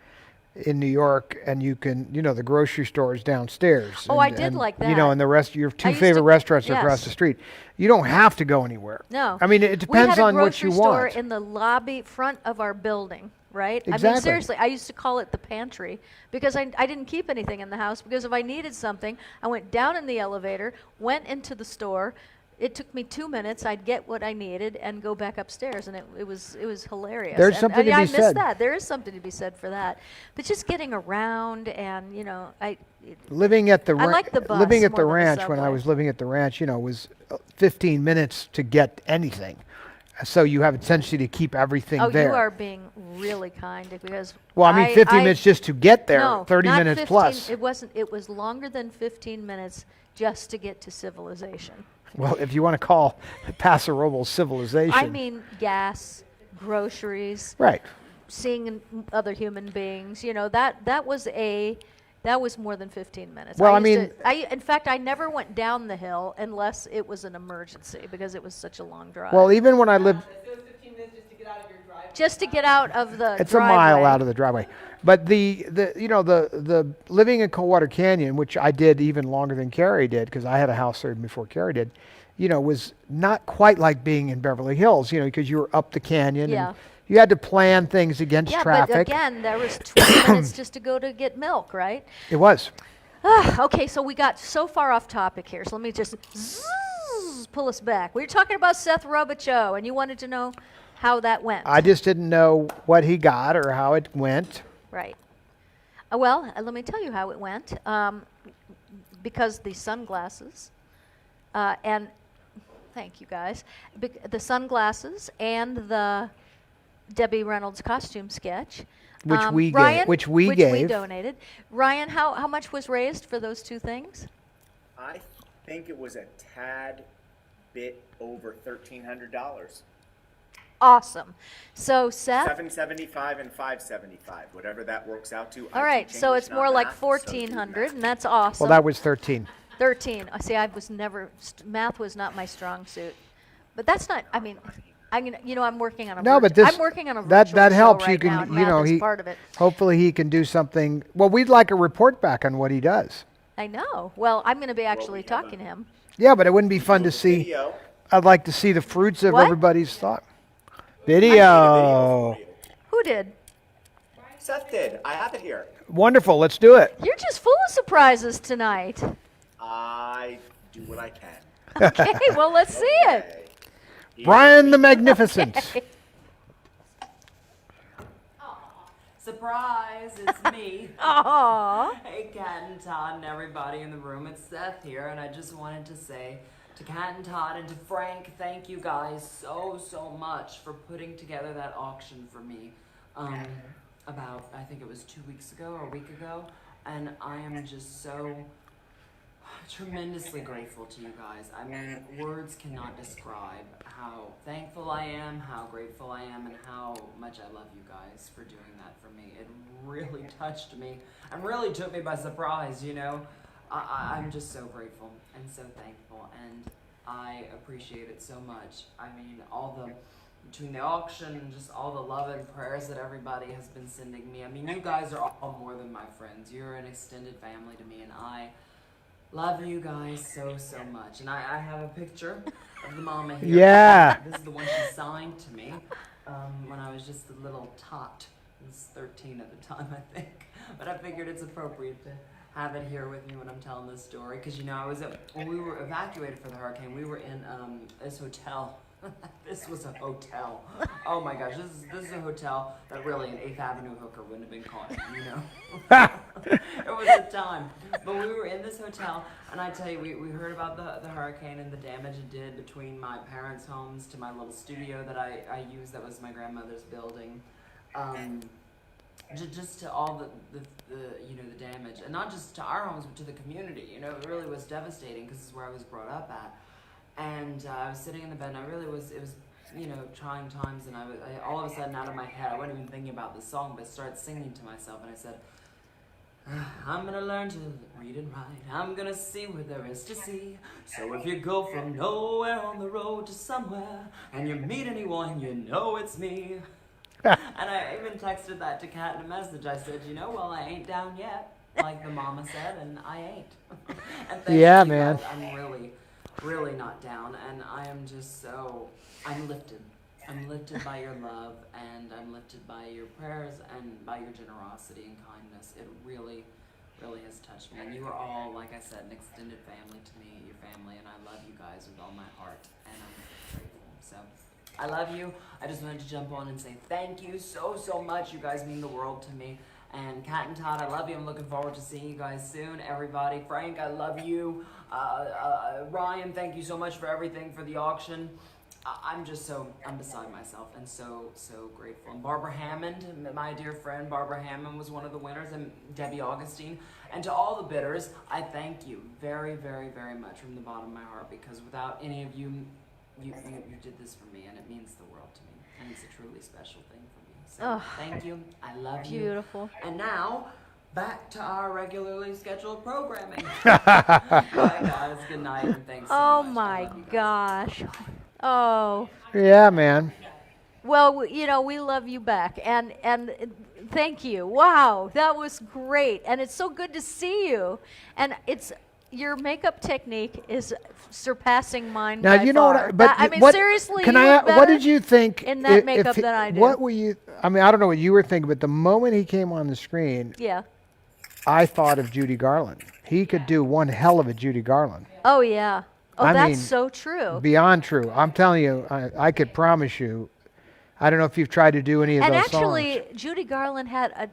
in New York and you can, the grocery store is downstairs. Oh, I did like that. And the rest, your I two used favorite to- restaurants are across yes. the street. You don't have to go anywhere. No. I mean, it depends on what you We had a grocery store want. in the lobby front of our building, right? I mean, Exactly. seriously, I used to call it the pantry because I didn't keep anything in the house, because if I needed something, I went down in the elevator, went into the store. It took me 2 minutes. I'd get what I needed and go back upstairs, and it was hilarious. There's And something to I be miss said. that. There is something to be said for that. But just getting around, and Living at the I like the bus living at more the than the ranch, when I subway. was living at the ranch, was 15 minutes to get anything. So you have a tendency to keep everything oh, there. you are being really kind, because Well, I mean, 15 minutes just to get there, no, 30 not minutes 15, plus. It wasn't. It was longer than 15 minutes just to get to civilization. Well, if you want to call Paso Robles civilization. I mean, gas, groceries, Right. seeing other human beings. That was more than 15 minutes. Well, In fact, I never went down the hill unless it was an emergency, because it was such a long drive. Well, even when I lived, It was 15 minutes just to get out of your driveway. just to get out of the it's driveway. a mile out of the driveway. But the living in Coldwater Canyon, which I did even longer than Carrie did, because I had a house there before Carrie did, was not quite like being in Beverly Hills, because you were up the canyon. Yeah. And you had to plan things against Yeah, traffic. but again, there was 20 minutes just to go to get milk, right? It was. Okay, so we got so far off topic here, so let me just pull us back. We were talking about Seth Robichaux, and you wanted to know how that went. I just didn't know what he got or how it went. Right. Well, let me tell you how it went. Because the sunglasses, and thank you guys, the sunglasses and the Debbie Reynolds costume sketch, Which we gave- Ryan, which we we gave. donated. Ryan, how much was raised for those two things? I think it was a tad bit over $1,300. Awesome. So Seth. $775 and $575, whatever that works out to. I All right, teach so English, it's not more like math, so do 1,400, math. and that's awesome. Well, that was 13. 13. See, I was never, math was not my strong suit. But that's not, I'm working on a No, but this I'm working on a that virtual that show helps. right You can, now, and math is part of it. hopefully he can do something. Well, we'd like a report back on what he does. I know. Well, I'm going to be actually we have talking to him. Yeah, but it wouldn't be fun to see. Video. I'd like to see the fruits of What? everybody's thought. Video Video. for you. Who did? Seth did. I have it here. Wonderful. Let's do it. You're just full of surprises tonight. I do what I can. Okay, well, let's see it. Okay. Here Brian we the go. Magnificent. Surprise, it's me. Aww. Hey, Kat and Todd and everybody in the room. It's Seth here, and I just wanted to say to Kat and Todd and to Frank, thank you guys so much for putting together that auction for me about, I think it was 2 weeks ago or a week ago, and I am just so tremendously grateful to you guys. I mean, words cannot describe how thankful I am, how grateful I am, and how much I love you guys for doing that for me. It really touched me and really took me by surprise, I'm just so grateful and so thankful. And I appreciate it so much. I mean, between the auction and just all the love and prayers that everybody has been sending me. I mean, you guys are all more than my friends. You're an extended family to me, and I love you guys so, so much. And I have a picture of the mama here. Yeah. This is the one she signed to me when I was just a little tot. I was 13 at the time, I think. But I figured it's appropriate to have it here with me when I'm telling this story. Because, you know, when we were evacuated for the hurricane, we were in this hotel. This was a hotel. Oh my gosh, this is a hotel that really an 8th Avenue hooker wouldn't have been caught in, you know. It was a time. But we were in this hotel, and I tell you, we heard about the hurricane and the damage it did between my parents' homes to my little studio that I used that was my grandmother's building. Just to all the you know, the damage, and not just to our homes but to the community. You know, it really was devastating because it's where I was brought up at. And I was sitting in the bed, and it was, you know, trying times, and I all of a sudden out of my head, I wasn't even thinking about the song, but I started singing to myself, and I said, I'm gonna learn to read and write, I'm gonna see what there is to see, so if you go from nowhere on the road to somewhere, and you meet anyone, you know it's me. And I even texted that to Kat in a message. I said, you know, well, I ain't down yet, like the mama said, and I ain't. And thank Yeah, you man. guys. I'm really not down, and I am just so, I'm lifted. I'm lifted by your love, and I'm lifted by your prayers and by your generosity and kindness. It really, really has touched me. And you are all, like I said, an extended family to me, your family, and I love you guys with all my heart, and I'm grateful. So, I love you. I just wanted to jump on and say thank you so, so much. You guys mean the world to me. And Kat and Todd, I love you. I'm looking forward to seeing you guys soon. Everybody, Frank, I love you. Ryan, thank you so much for everything for the auction. I'm beside myself and so, so grateful. And Barbara Hammond, my dear friend, Barbara Hammond was one of the winners, and Debbie Augustine. And to all the bidders, I thank you very, very, very much from the bottom of my heart, because without any of you, you did this for me, and it means the world to me. And it's a truly special thing for me. So thank you. I love you. Beautiful. And now, back to our regularly scheduled programming. Bye, guys. Good night, and thanks so Oh much. I my love you guys. gosh. Oh. Yeah, man. Well, you know, we love you back, and thank you. Wow, that was great, and it's so good to see you. And your makeup technique is surpassing mine. Now by you know far. what? But I mean, what, seriously, can you I? look better What did you think in that makeup than I do? What were you? I mean, I don't know what you were thinking, but the moment he came on the screen, Yeah. I thought of Judy Garland. He could do one hell of a Judy Garland. Oh yeah. Oh, I that's mean, so true. Beyond true. I'm telling you, I could promise you. I don't know if you've tried to do any of And those actually, songs. Judy Garland had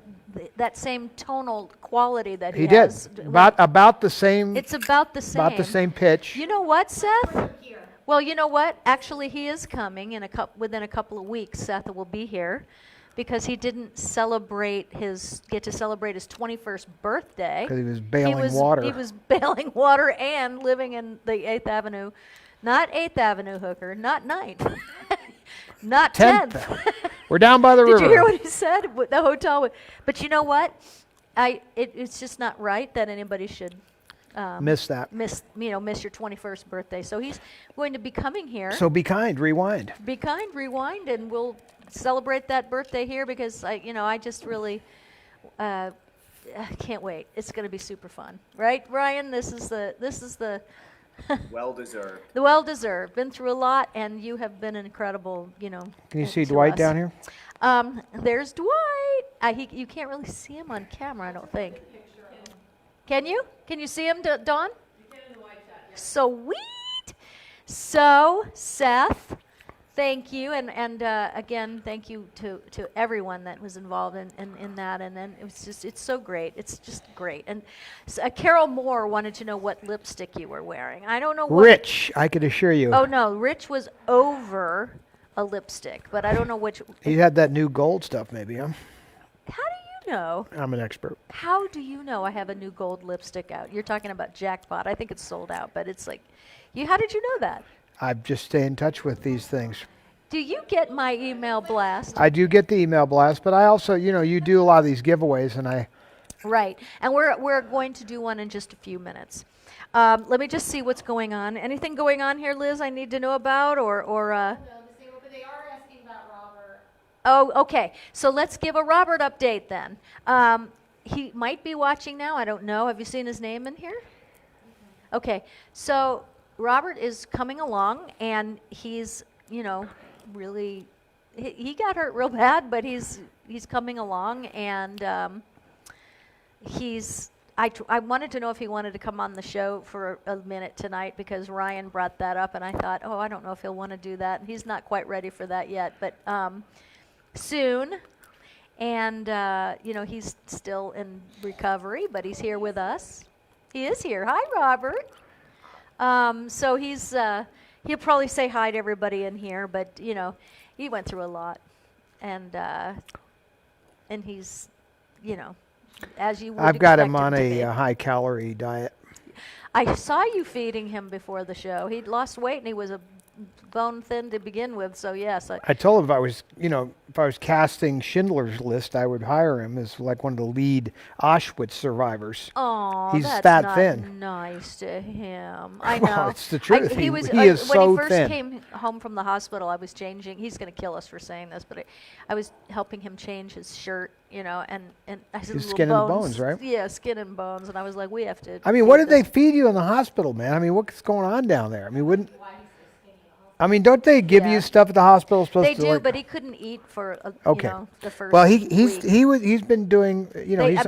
that same tonal quality that He did has. about the same. It's about the same. About the same pitch. You know what, Seth? Well, you know what? Actually, he is coming within a couple of weeks. Seth will be here because he didn't get to celebrate his 21st birthday. Because he was bailing water. He was bailing water and living in the 8th Avenue, not 8th Avenue hooker, not 9th, not 10th. We're down by the river. Did you hear what he said? The hotel. But you know what? It's just not right that anybody should miss that. miss your 21st birthday. So he's going to be coming here. So be kind, rewind. Be kind, rewind, and we'll celebrate that birthday here because I just really I can't wait. It's going to be super fun, right, Ryan? This is the Well deserved. the well-deserved. Been through a lot, and you have been incredible. Can you to see Dwight us. down here? There's Dwight. You can't really see him on camera, I don't think. Can you? Can you see him, Dawn? Sweet. So, Seth, thank you, and again, thank you to everyone that was involved in that, and then it's so great. It's just great. And Carol Moore wanted to know what lipstick you were wearing. I don't know what. Rich, I could assure you. Oh no, Rich was over a lipstick, but I don't know which. He had that new gold stuff, maybe, huh? How do you know? I'm an expert. How do you know I have a new gold lipstick out? You're talking about Jackpot. I think it's sold out, but it's like, how did you know that? I just stay in touch with these things. Do you get my email blast? I do get the email blast, but I also, you do a lot of these giveaways, and I. Right, and we're going to do one in just a few minutes. Let me just see what's going on. Anything going on here, Liz, I need to know about, or No, the single, but they are asking about Robert. Oh, okay. So let's give a Robert update then. He might be watching now. I don't know. Have you seen his name in here? Okay. So Robert is coming along, and he's, really, he got hurt real bad, but he's coming along, and I wanted to know if he wanted to come on the show for a minute tonight because Ryan brought that up, and I thought, I don't know if he'll want to do that. He's not quite ready for that yet, but soon. And, he's still in recovery, but he's here with us. He is here. Hi, Robert. So he'll probably say hi to everybody in here, but, he went through a lot. And he's, as you would I've got expect him on to a be. high-calorie diet. I saw you feeding him before the show. He'd lost weight, and he was a bone thin to begin with, so yes. I told him if I was casting Schindler's List, I would hire him as like one of the lead Auschwitz survivors. Oh, He's that's that not thin. nice to him. I Well, know. it's the truth. He He was, is when so he first thin. came home from the hospital, I was changing. He's going to kill us for saying this, but I was helping him change his shirt, and I said His little skin and bones, right? Yeah, skin and bones, and I was like, we have to. I mean, what did they feed you in the hospital, man? I mean, what's going on down there? I mean, don't they give Yeah. you stuff at the hospital? Supposed They to, do, like, but he couldn't eat for Okay. the first. well, week. he's been doing, They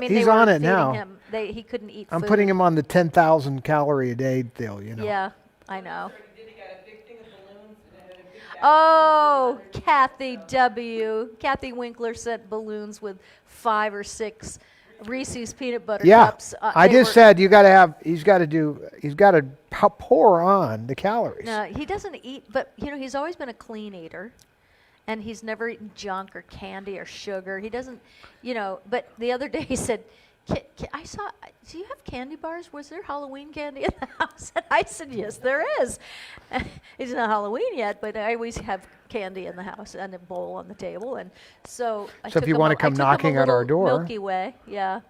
he's were on it feeding now. Him. He couldn't eat. I'm food. putting him on the 10,000 calorie a day deal, Yeah, I know. Did he got a big thing of balloons and a big bag? Oh, Kathy W. Kathy Winkler sent balloons with 5 or 6 Reese's peanut butter Yeah, cups. I just said he's got to pour on the calories. No, he doesn't eat, but he's always been a clean eater, and he's never eaten junk or candy or sugar. He doesn't, But the other day he said, I saw. Do you have candy bars? Was there Halloween candy in the house? And I said, yes, there is. It's not Halloween yet, but I always have candy in the house and a bowl on the table, and so. So if you want to come knocking at our door, Milky Way, yeah.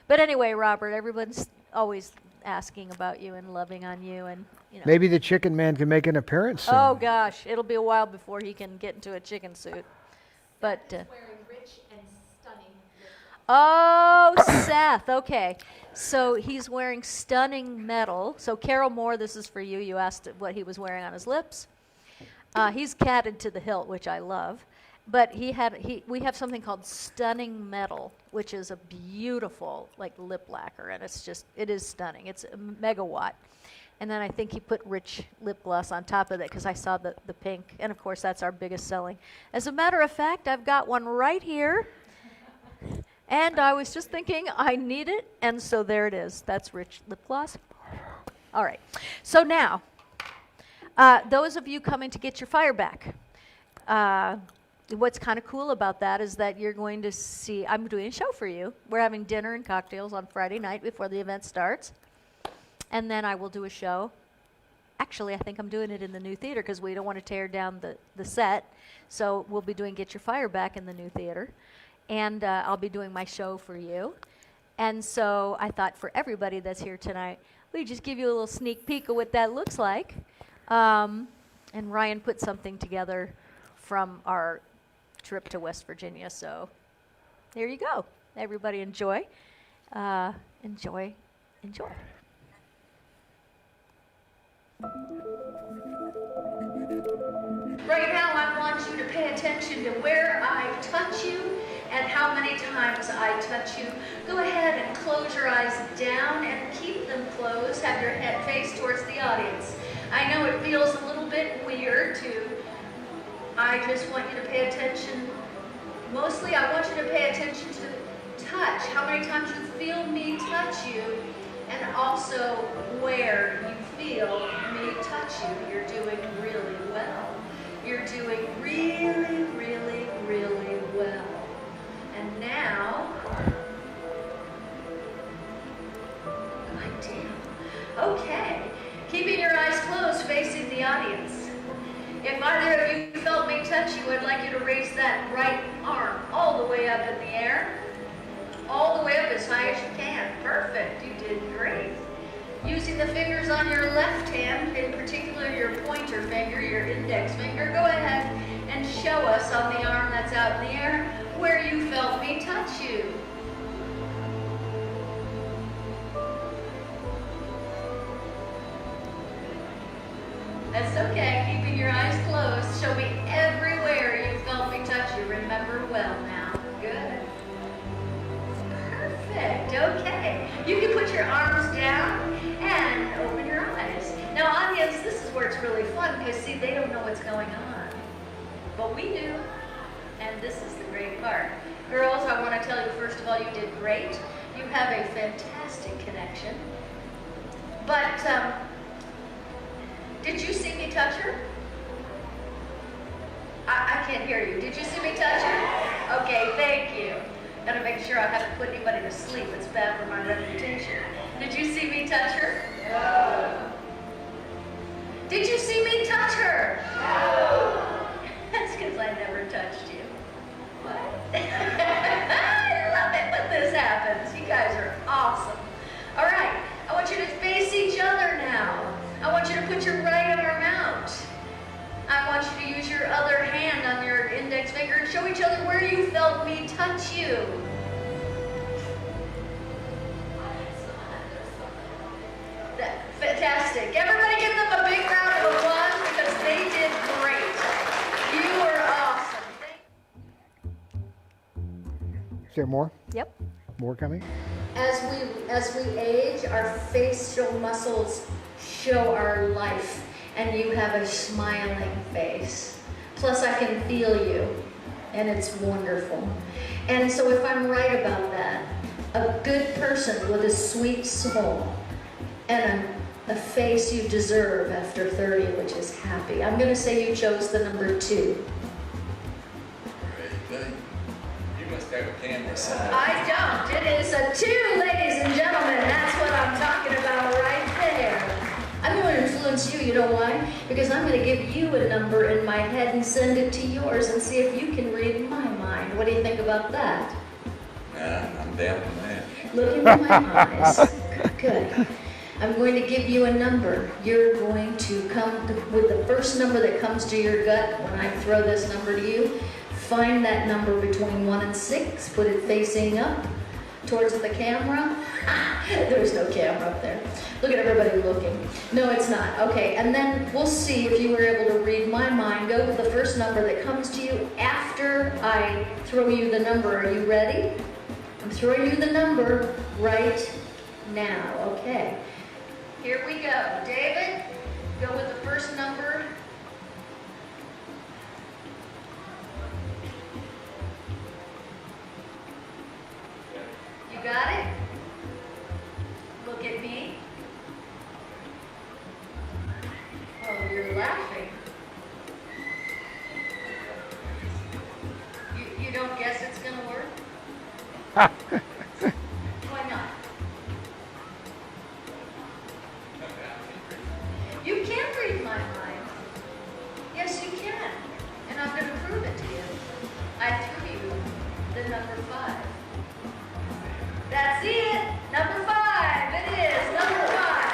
But anyway, Robert, everyone's always asking about you and loving on you, and maybe the Chicken Man can make an appearance soon. Oh gosh, it'll be a while before he can get into a chicken suit. But Wearing rich and stunning. oh, Seth. Okay, so he's wearing stunning metal. So Carol Moore, this is for you. You asked what he was wearing on his lips. He's catted to the hilt, which I love. But we have something called stunning metal, which is a beautiful lip lacquer, and it is stunning. It's a megawatt. And then I think he put rich lip gloss on top of it because I saw the pink. And of course, that's our biggest selling. As a matter of fact, I've got one right here. And I was just thinking, I need it. And so there it is. That's rich lip gloss. All right. So now, those of you coming to get your fire back, what's kind of cool about that is that you're going to see, I'm doing a show for you. We're having dinner and cocktails on Friday night before the event starts. And then I will do a show. Actually, I think I'm doing it in the new theater because we don't want to tear down the set. So we'll be doing Get Your Fire Back in the new theater. And I'll be doing my show for you. And so I thought for everybody that's here tonight, we just give you a little sneak peek of what that looks like. And Ryan put something together from our trip to West Virginia. So there you go. Everybody enjoy. Enjoy. Right now, I want you to pay attention to where I touch you and how many times I touch you. Go ahead and close your eyes down and keep them closed. Have your head face towards the audience. I know it feels a little bit weird to. I just want you to pay attention. Mostly, I want you to pay attention to touch. How many times you feel me touch you, and also where you feel me touch you. You're doing really well. You're doing really, really, really well. And now, good deal. Okay, keeping your eyes closed, facing the audience. If either of you felt me touch you, I'd like you to raise that right arm all the way up in the air. All the way up as high as you can. Perfect. You did great. Using using the fingers on your left hand, in particular your pointer finger, your index finger, go ahead and show us on the arm that's out in the air where you felt me touch you. That's okay, keeping your eyes closed. Show me everywhere you felt me touch you. Remember well now. Good. Perfect, okay. You can put your arms down and open your eyes. Now audience, this is where it's really fun because see, they don't know what's going on. But we do, and this is the great part. Girls, I want to tell you, first of all, you did great. You have a fantastic connection. But, did you see me touch her? I can't hear you. Did you see me touch her? Okay, thank you. Gotta make sure I haven't put anybody to sleep. It's bad for my reputation. Did you see me touch her? No. Did you see me touch her? No. That's because I never touched you. What? I love it when this happens. You guys are awesome. All right, I want you to face each other now. I want you to put your right arm out. I want you to use your other hand on your index finger and show each other where you felt me touch you. Fantastic. Everybody give them a big round of applause because they did great. You were awesome. Is there more? Yep. More coming? As we age, our facial muscles show our life, and you have a smiling face. Plus, I can feel you, and it's wonderful. And so if I'm right about that, a good person with a sweet soul and a face you deserve after 30, which is happy. I'm going to say you chose the number 2. You must have a camera somewhere. I don't. It is a 2, ladies and gentlemen. That's what I'm talking about right there. I'm going to influence you, you know why? Because I'm going to give you a number in my head and send it to yours and see if you can read my mind. What do you think about that? I'm down on that. Look into my eyes. Good. I'm going to give you a number. You're going to come with the first number that comes to your gut when I throw this number to you. Find that number between 1 and 6. Put it facing up towards the camera. There's no camera up there. Look at everybody looking. No, it's not. Okay, and then we'll see if you were able to read my mind. Go with the first number that comes to you after I throw you the number. Are you ready? I'm throwing you the number right now. Okay. Here we go. David, go with the first number. You got it? Look at me. Oh, you're laughing. You don't guess it's going to work? Why not? You can read my mind. Yes, you can. And I'm going to prove it to you. I threw you the number 5. That's it. Number 5. It is number 5.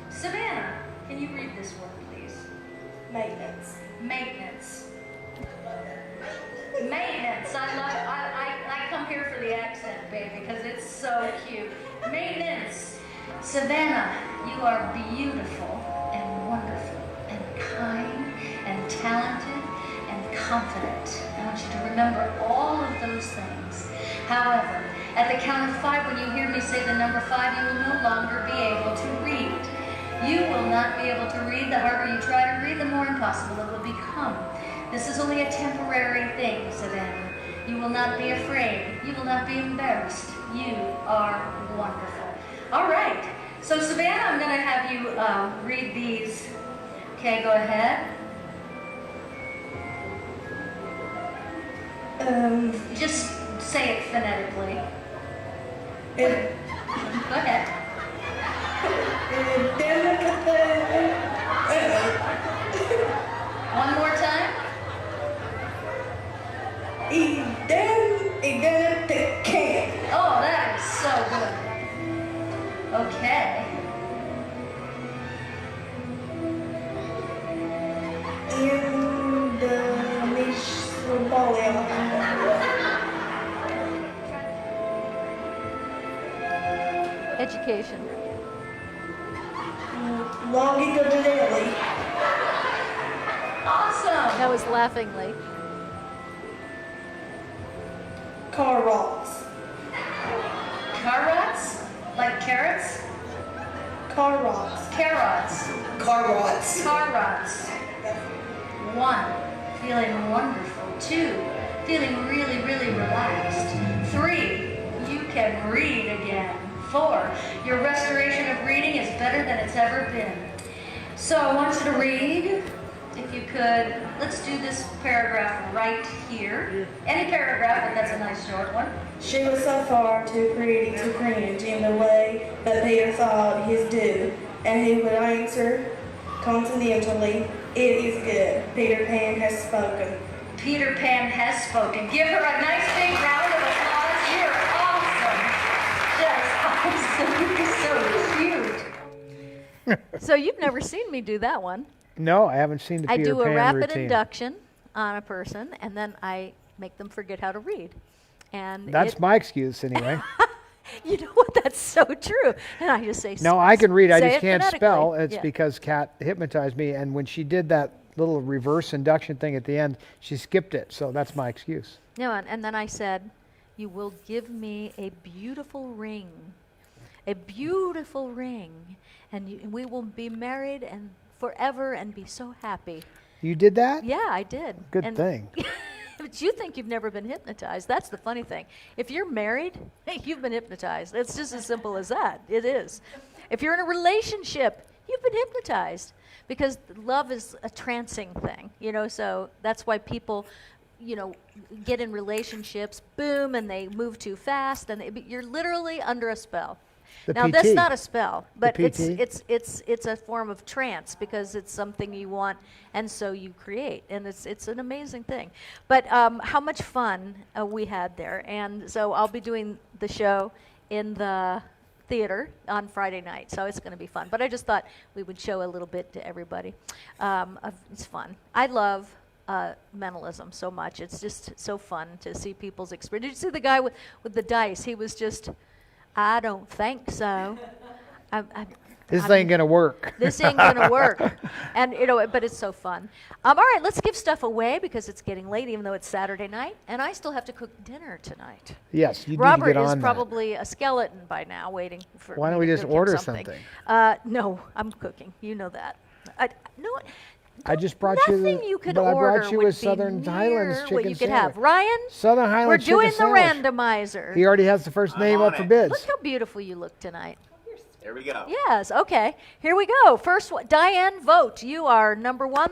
Savannah, can you read this word, please? Maintenance. Maintenance. Maintenance. I come here for the accent, baby, because it's so cute. Maintenance. Savannah, you are beautiful and wonderful and kind and talented and confident. I want you to remember all of those things. However, at the count of 5, when you hear me say the number 5, you will no longer be able to read. You will not be able to read. The harder you try to read, the more impossible it will become. This is only a temporary thing, Savannah. You will not be afraid. You will not be embarrassed. You are wonderful. All right. So, Savannah, I'm going to have you read these. Okay, go ahead. Just say it phonetically. Go ahead. One more time. Alabama. Education. Longing of the daily. Awesome. That was laughingly. Car rocks. Carrots? Like carrots? Car rocks. Carrots. Car rocks. Carrots. 1, feeling wonderful. 2, feeling really, really relaxed. 3, you can read again. 4, your restoration of reading is better than it's ever been. So I want you to read, if you could. Let's do this paragraph right here. Any paragraph, but that's a nice short one. She was so far too pretty to cringe in the way that Peter thought his due, and he would answer continentally, "It is good. Peter Pan has spoken." Peter Pan has spoken. Give her a nice big round of applause. You're awesome. Just awesome. You're so cute. So you've never seen me do that one. No, I haven't seen the I Peter do a Pan rapid routine. induction on a person, and then I make them forget how to read. And That's my excuse anyway. You know what? That's so true. And I just say, No, I can read. I say just it can't phonetically. spell. It's Yeah. because Kat hypnotized me, and when she did that little reverse induction thing at the end, she skipped it. So that's my excuse. No, and then I said, "You will give me a beautiful ring, and we will be married and forever and be so happy." You did that? Yeah, I did. Good And- thing. But you think you've never been hypnotized. That's the funny thing. If you're married, hey, you've been hypnotized. It's just as simple as that. It is. If you're in a relationship, you've been hypnotized because love is a trancing thing, so that's why people, get in relationships, boom, and they move too fast, and you're literally under a spell. The Now, PT. that's not a spell, but PT. it's a form of trance because it's something you want, and so you create, and it's an amazing thing. But how much fun we had there, and so I'll be doing the show in the theater on Friday night, so it's going to be fun. But I just thought we would show a little bit to everybody. It's fun. I love mentalism so much. It's just so fun to see people's experience. Did you see the guy with the dice? He was just, "I don't think so. This ain't going to work. This ain't gonna work." And but it's so fun. All right, let's give stuff away because it's getting late, even though it's Saturday night, and I still have to cook dinner tonight. Yes, you Robert need to get is on probably a skeleton by now, waiting for. Why me don't we to just cook him order something? No, I'm cooking. You know that. No. I just brought you Nothing the, you could but I order brought you would with be Southern Highlands near chicken what you could sandwich. have. Ryan, Southern Highlands we're chicken doing the sandwich. randomizer. He already has the first name up for bids. Look how beautiful you look tonight. There we go. Yes, okay. Here we go. First one, Diane Vogt. You are number one.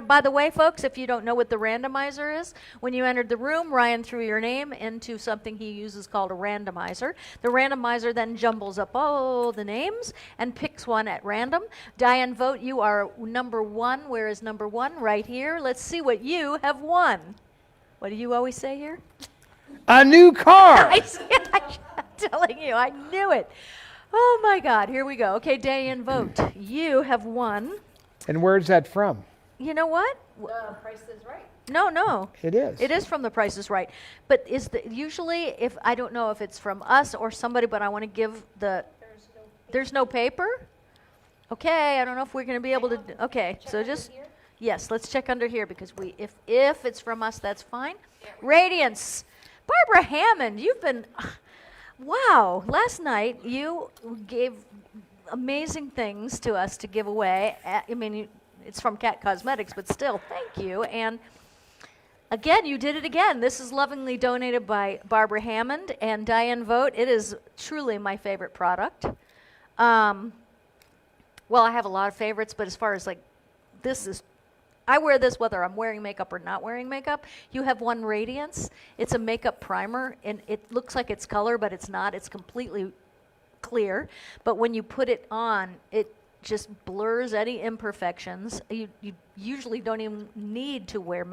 By the way, folks, if you don't know what the randomizer is, when you entered the room, Ryan threw your name into something he uses called a randomizer. The randomizer then jumbles up all the names and picks one at random. Diane Vogt, you are number one. Where is number one? Right here. Let's see what you have won. What do you always say here? A new car. I'm telling you, I knew it. Oh my God, here we go. Okay, Diane Vogt, you have won. And where's that from? You know what? Price is Right. No. It is. It is from The Price is Right. But usually, if I don't know if it's from us or somebody, but I want to give there's no paper? Okay, I don't know if we're going to be able to, okay, so just, yes, let's check under here because if it's from us, that's fine. Radiance. Barbara Hammond, you've been, wow, last night you gave amazing things to us to give away. I mean, it's from Cat Cosmetics, but still, thank you. And again, you did it again. This is lovingly donated by Barbara Hammond and Diane Vogt. It is truly my favorite product. Well, I have a lot of favorites, but as far as I wear this whether I'm wearing makeup or not wearing makeup. You have one Radiance. It's a makeup primer, and it looks like it's color, but it's not. It's completely clear. But when you put it on, it just blurs any imperfections. You usually don't even need to wear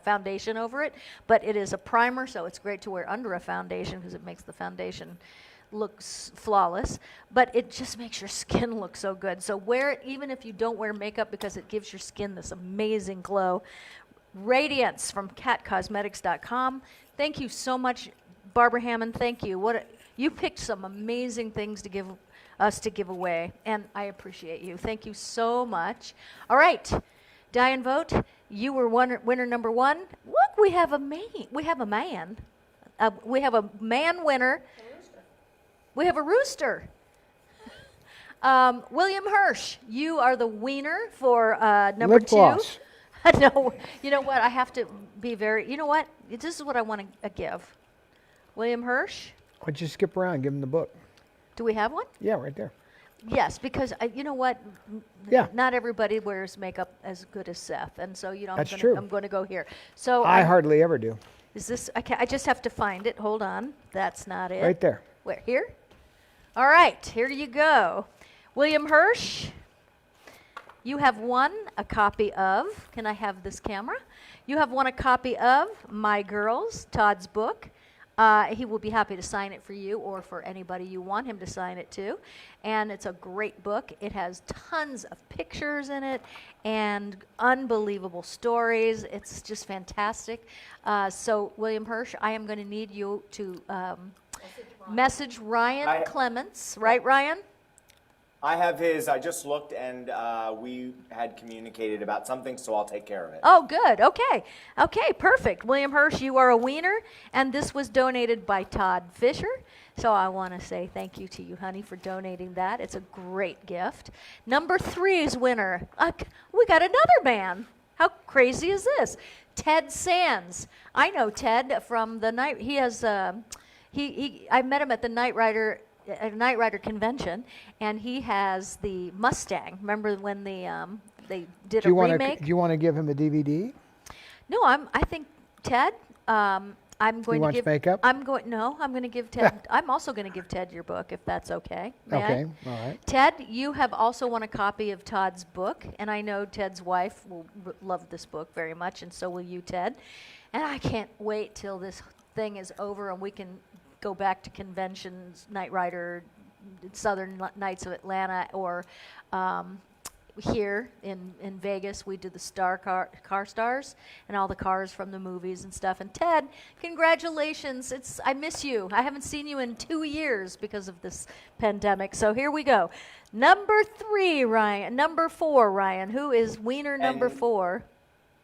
foundation over it, but it is a primer, so it's great to wear under a foundation because it makes the foundation looks flawless, but it just makes your skin look so good. So wear it even if you don't wear makeup because it gives your skin this amazing glow. Radiance from catcosmetics.com. Thank you so much, Barbara Hammond. Thank you. You picked some amazing things to give us to give away, and I appreciate you. Thank you so much. All right, Diane Vogt, you were winner number 1. Look, we have a man. We have a man. We have a man winner. We have a rooster. William Hirsch, you are the wiener for number Lip 2. gloss. No, you know what? I have to be very. You know what? This is what I want to give. William Hirsch. Why don't you skip around? Give him the book. Do we have one? Yeah, right there. Yes, because you know what? Yeah. Not everybody wears makeup as good as Seth, and so That's true. I'm going to go here. So I hardly ever do. is this? I just have to find it. Hold on. That's not it. Right there. Where? Here? All right, here you go. William Hirsch, you have won a copy of, can I have this camera? You have won a copy of My Girls, Todd's book. He will be happy to sign it for you or for anybody you want him to sign it to. And it's a great book. It has tons of pictures in it and unbelievable stories. It's just fantastic. So, William Hirsch, I am going to need you to message Ryan Clements. Right, Ryan? I have his. I just looked, and we had communicated about something, so I'll take care of it. Oh, good. Okay. Okay, perfect. William Hirsch, you are a wiener, and this was donated by Todd Fisher. So I want to say thank you to you, honey, for donating that. It's a great gift. Number 3's winner. We got another man. How crazy is this? Ted Sands. I know Ted from the night. He has. I met him at the Knight Rider convention, and he has the Mustang. Remember when they did a remake? Do you want to give him a DVD? No, I think Ted. I'm going to give makeup? I'm going to give Ted. I'm also going to give Ted your book if that's okay. May I? Okay, all right. Ted, you have also won a copy of Todd's book, and I know Ted's wife will love this book very much, and so will you, Ted. And I can't wait till this thing is over and we can go back to conventions, Knight Rider, Southern Knights of Atlanta, or here in Vegas, we do the car stars and all the cars from the movies and stuff. And Ted, congratulations. I miss you. I haven't seen you in 2 years because of this pandemic. So here we go. Number 4, Ryan. Who is wiener number 4?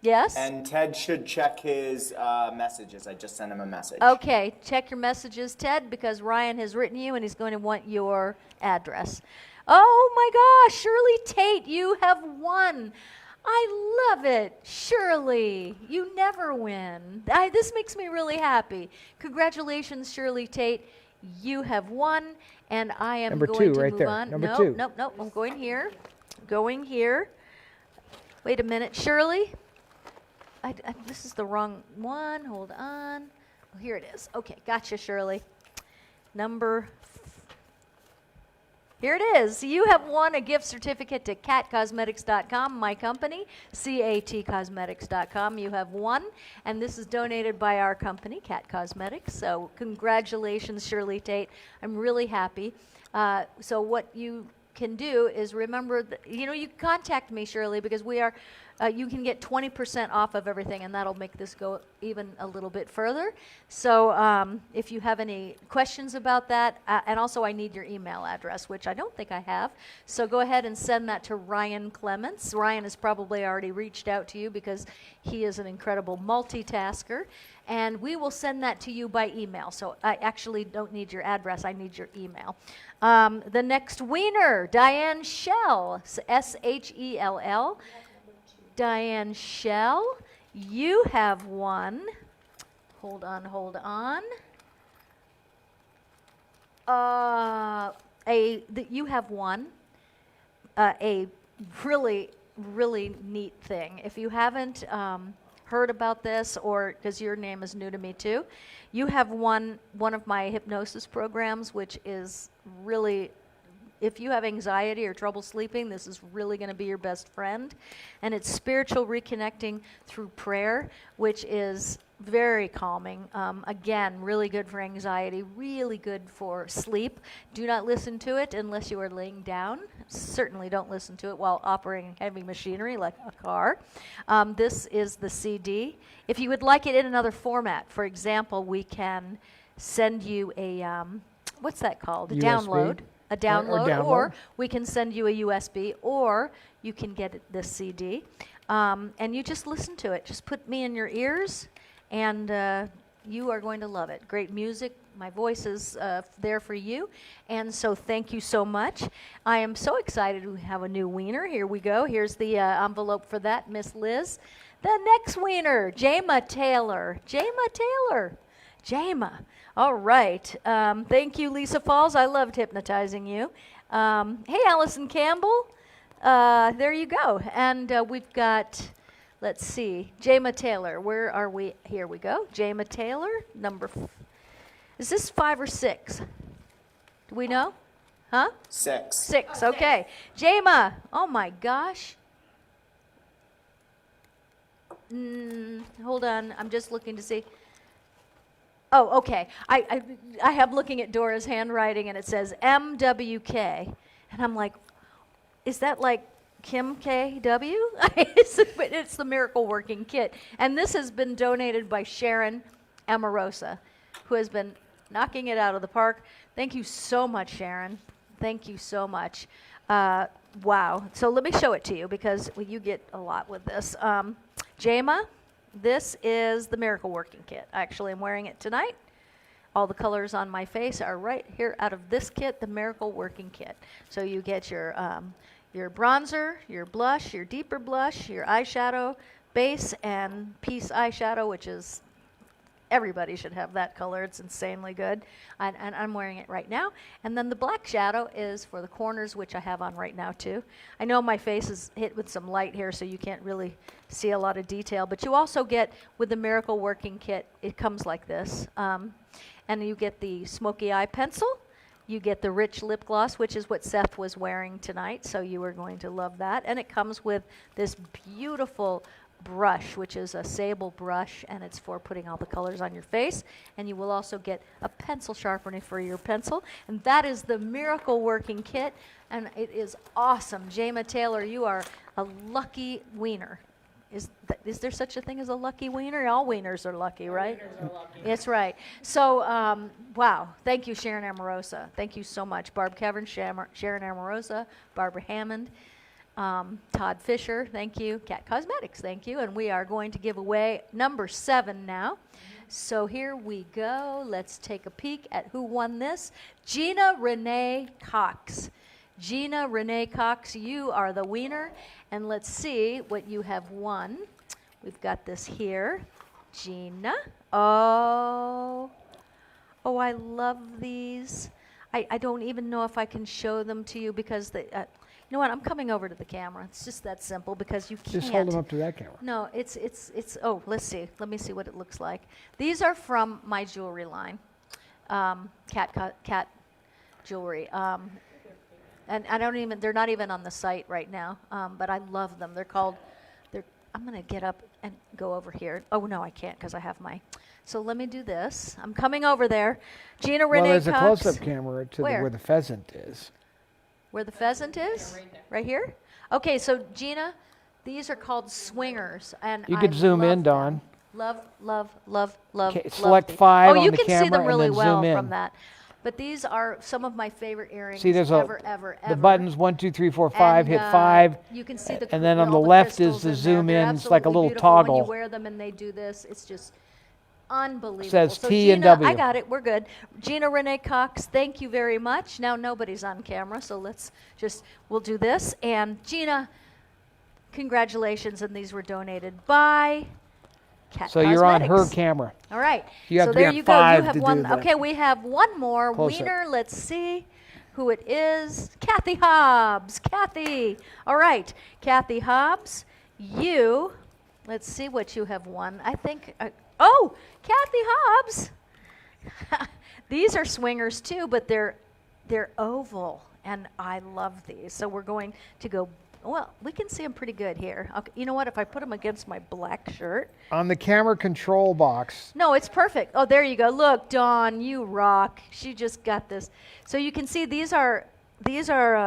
Yes? And Ted should check his messages. I just sent him a message. Okay, check your messages, Ted, because Ryan has written you and he's going to want your address. Oh my gosh, Shirley Tate, you have won. I love it. Shirley, you never win. This makes me really happy. Congratulations, Shirley Tate. You have won, and I am Number going 2, to right move there. on. Number no, 2. No, I'm going here. Going here. Wait a minute, Shirley. This is the wrong one. Hold on. Oh, here it is. Okay, gotcha, Shirley. Here it is. You have won a gift certificate to catcosmetics.com, my company, catcosmetics.com. You have won, and this is donated by our company, Cat Cosmetics. So congratulations, Shirley Tate. I'm really happy. So what you can do is remember, you contact me, Shirley, because we are, you can get 20% off of everything, and that'll make this go even a little bit further. So if you have any questions about that, and also I need your email address, which I don't think I have. So go ahead and send that to Ryan Clements. Ryan has probably already reached out to you because he is an incredible multitasker. And we will send that to you by email. So I actually don't need your address, I need your email. The next wiener, Diane Schell, S-H-E-L-L. Diane Schell, you have won. Hold on. You have won a really, really neat thing. If you haven't heard about this, or because your name is new to me too, you have won one of my hypnosis programs, which is really, if you have anxiety or trouble sleeping, this is really going to be your best friend. And it's spiritual reconnecting through prayer, which is very calming. Again, really good for anxiety, really good for sleep. Do not listen to it unless you are laying down. Certainly don't listen to it while operating heavy machinery like a car. This is the CD. If you would like it in another format, for example, we can send you a, what's that called? A USB? download. A download, download. or we can send you a USB, or you can get this CD. And you just listen to it. Just put me in your ears, and you are going to love it. Great music. My voice is there for you. And so thank you so much. I am so excited to have a new wiener. Here we go. Here's the envelope for that, Miss Liz. The next wiener, Jama Taylor. Jama Taylor. Jama. All right. Thank you, Lisa Falls. I loved hypnotizing you. Hey, Allison Campbell. There you go. And we've got, let's see, Jama Taylor. Where are we? Here we go. Jama Taylor, is this 5 or 6? Do we know? Huh? 6. 6, okay. Jama, oh my gosh. Hold on, I'm just looking to see. Oh, okay. I am looking at Dora's handwriting, and it says MWK. And I'm like, is that like Kim KW? It's the Miracle Working Kit. And this has been donated by Sharon Amorosa, who has been knocking it out of the park. Thank you so much, Sharon. Thank you so much. Wow. So let me show it to you, because you get a lot with this. Jama, this is the Miracle Working Kit. Actually, I'm wearing it tonight. All the colors on my face are right here out of this kit, the Miracle Working Kit. So you get your bronzer, your blush, your deeper blush, your eyeshadow, base, and piece eyeshadow, which is, everybody should have that color. It's insanely good. And I'm wearing it right now. And then the black shadow is for the corners, which I have on right now too. I know my face is hit with some light here, so you can't really see a lot of detail. But you also get, with the Miracle Working Kit, it comes like this. And you get the smoky eye pencil. You get the rich lip gloss, which is what Seth was wearing tonight, so you are going to love that. And it comes with this beautiful brush, which is a sable brush, and it's for putting all the colors on your face. And you will also get a pencil sharpener for your pencil. And that is the Miracle Working Kit, and it is awesome. Jama Taylor, you are a lucky wiener. Is there such a thing as a lucky wiener? All wieners are lucky, right? Wieners are lucky. That's right. So, wow. Thank you, Sharon Amorosa. Thank you so much. Barb Cavern, Sharon Amorosa, Barbara Hammond, Todd Fisher, thank you. Cat Cosmetics, thank you. And we are going to give away number 7 now. So here we go. Let's take a peek at who won this. Gina Renee Cox. Gina Renee Cox, you are the wiener. And let's see what you have won. We've got this here. Gina. Oh, I love these. I don't even know if I can show them to you, because they, you know what? I'm coming over to the camera. It's just that simple, because you can't. Just hold them up to that camera. No, it's. Oh, let's see. Let me see what it looks like. These are from my jewelry line, cat jewelry. And I don't even. They're not even on the site right now. But I love them. I'm gonna get up and go over here. Oh no, I can't, because I have my. So let me do this. I'm coming over there. Gina Renee Well, there's a Cox. close-up camera to Where? where the pheasant is. Where the pheasant is? right there. Right here? Okay, so Gina, these are called swingers, and You I could zoom love in, them. Dawn. Love, love, love, love. Okay, love select these. 5 Oh, on you the can see camera them and really then well zoom from in. that. But these are some of my favorite earrings See, there's ever. the buttons 1, 2, 3, 4, 5. And, Hit 5. You can see the and then on all the left crystals is the in zoom there. They're in. It's like a absolutely little beautiful When toggle. you wear them and they do this, it's just unbelievable. Says so T Gina, and W. I got it. We're good. Gina Renee Cox, thank you very much. Now nobody's on camera, so we'll do this. And Gina, congratulations, and these were donated by Cat So you're on her Cosmetics. camera. All right. You have so to be there on you go. 5 You have to do one. that. Okay, we have one more Close up. wiener. Let's see who it is. Kathy Hobbs. Kathy. All right. Kathy Hobbs, let's see what you have won. I think, Kathy Hobbs. These are swingers too, but they're oval, and I love these. So we're going to go Well, we can see them pretty good here. Okay, you know what? If I put them against my black shirt. On the camera control box. No, it's perfect. Oh, there you go. Look, Dawn, you rock. She just got this. So you can see these are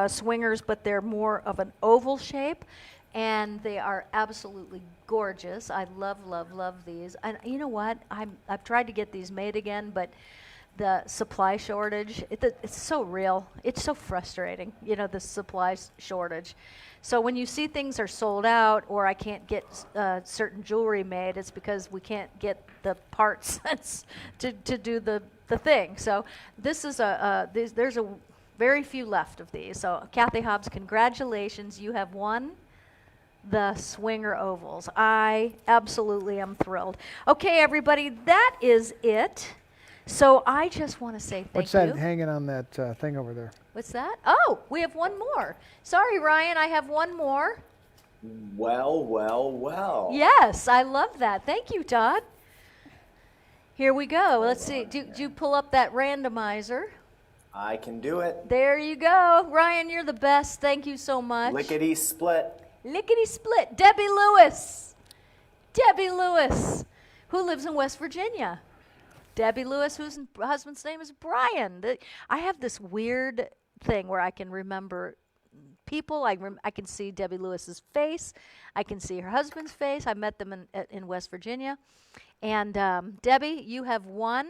swingers, but they're more of an oval shape, and they are absolutely gorgeous. I love, love, love these. And you know what? I've tried to get these made again, but the supply shortage, it's so real. It's so frustrating, the supply shortage. So when you see things are sold out or I can't get certain jewelry made, it's because we can't get the parts to do the thing. So this is there's a very few left of these. So Kathy Hobbs, congratulations. You have won the Swinger Ovals. I absolutely am thrilled. Okay, everybody, that is it. So I just want to say thank you. What's that hanging on that thing over there? What's that? Oh, we have one more. Sorry, Ryan, I have one more. Well, well, well. Yes, I love that. Thank you, Todd. Here we go. Let's see. Do you pull up that randomizer? I can do it. There you go. Ryan, you're the best. Thank you so much. Lickety split. Lickety split. Debbie Lewis. Debbie Lewis, who lives in West Virginia. Debbie Lewis, whose husband's name is Brian. I have this weird thing where I can remember people. I can see Debbie Lewis's face. I can see her husband's face. I met them in West Virginia. And Debbie, you have won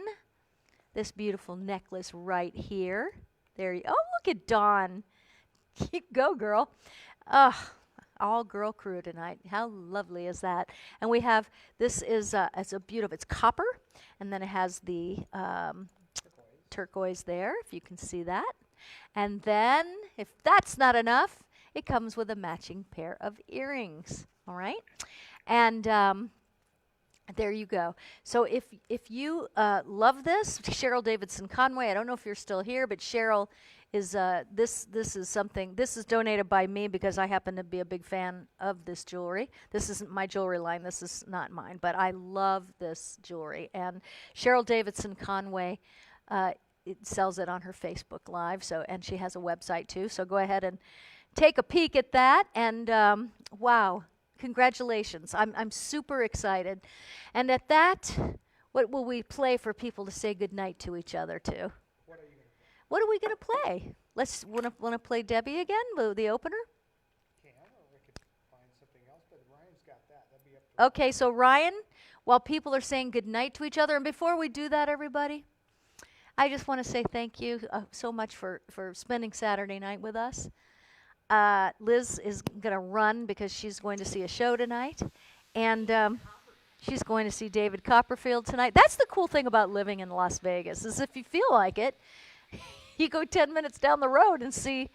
this beautiful necklace right here. There you. Oh, look at Dawn. You go, girl. All girl crew tonight. How lovely is that? And we have, this is it's a beautiful, it's copper, and then it has the turquoise there, if you can see that. And then, if that's not enough, it comes with a matching pair of earrings. All right? And there you go. So if you love this, Cheryl Davidson Conway, I don't know if you're still here, but Cheryl is this is something, this is donated by me because I happen to be a big fan of this jewelry. This isn't my jewelry line, this is not mine, but I love this jewelry. And Cheryl Davidson Conway it sells it on her Facebook Live, and she has a website too, so go ahead and take a peek at that. And wow, congratulations. I'm super excited. And at that, what will we play for people to say goodnight to each other to? What are we going to play? Let's want to play Debbie again, the opener? Can, or we could find something else, but Ryan's got that. That'd be up to Okay, so Ryan, while people are saying goodnight to each other, and before we do that, everybody, I just want to say thank you so much for spending Saturday night with us. Liz is going to run because she's going to see a show tonight, and she's going to see David Copperfield tonight. That's the cool thing about living in Las Vegas, is if you feel like it, you go 10 minutes down the road and see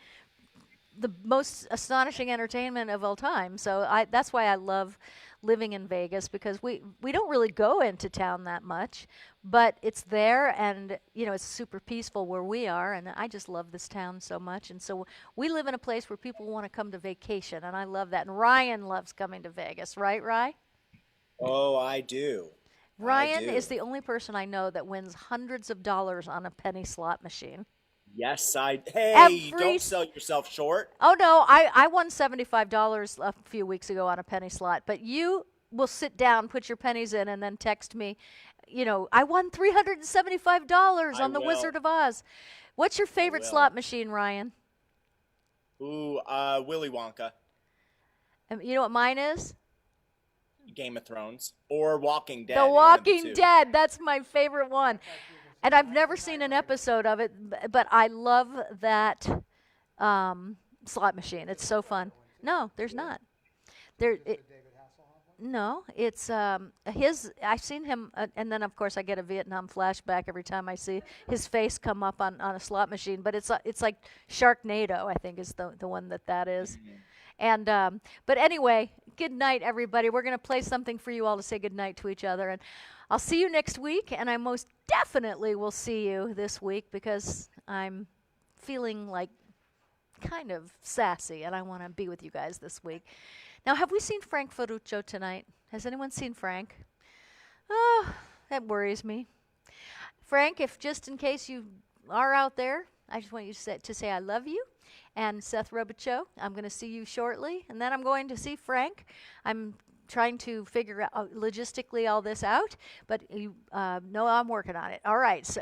the most astonishing entertainment of all time. So that's why I love living in Vegas, because we don't really go into town that much, but it's there, and it's super peaceful where we are, and I just love this town so much. And so we live in a place where people want to come to vacation, and I love that. And Ryan loves coming to Vegas, right, Rye? Oh, I do. Ryan is the only person I know that wins hundreds of dollars on a penny slot machine. Yes, hey, don't sell yourself short. Oh, no, I won $75 a few weeks ago on a penny slot, but you will sit down, put your pennies in, and then text me, I won $375 on the Wizard of Oz. What's your favorite slot machine, Ryan? Ooh, Willy Wonka. You know what mine is? Game of Thrones or Walking Dead. The Walking Dead, that's my favorite one. And I've never seen an episode of it, but I love that slot machine. It's so fun. No, there's not. No, it's his. I've seen him, and then of course I get a Vietnam flashback every time I see his face come up on a slot machine. But it's like Sharknado, I think, is the one that is. And but anyway, good night, everybody. We're going to play something for you all to say good night to each other, and I'll see you next week. And I most definitely will see you this week because I'm feeling like kind of sassy, and I want to be with you guys this week. Now, have we seen Frank Ferruccio tonight? Has anyone seen Frank? Oh, that worries me. Frank, if just in case you are out there, I just want you to say I love you. And Seth Robichaud, I'm going to see you shortly. And then I'm going to see Frank. I'm trying to figure out logistically all this out, but you know I'm working on it. All right. So,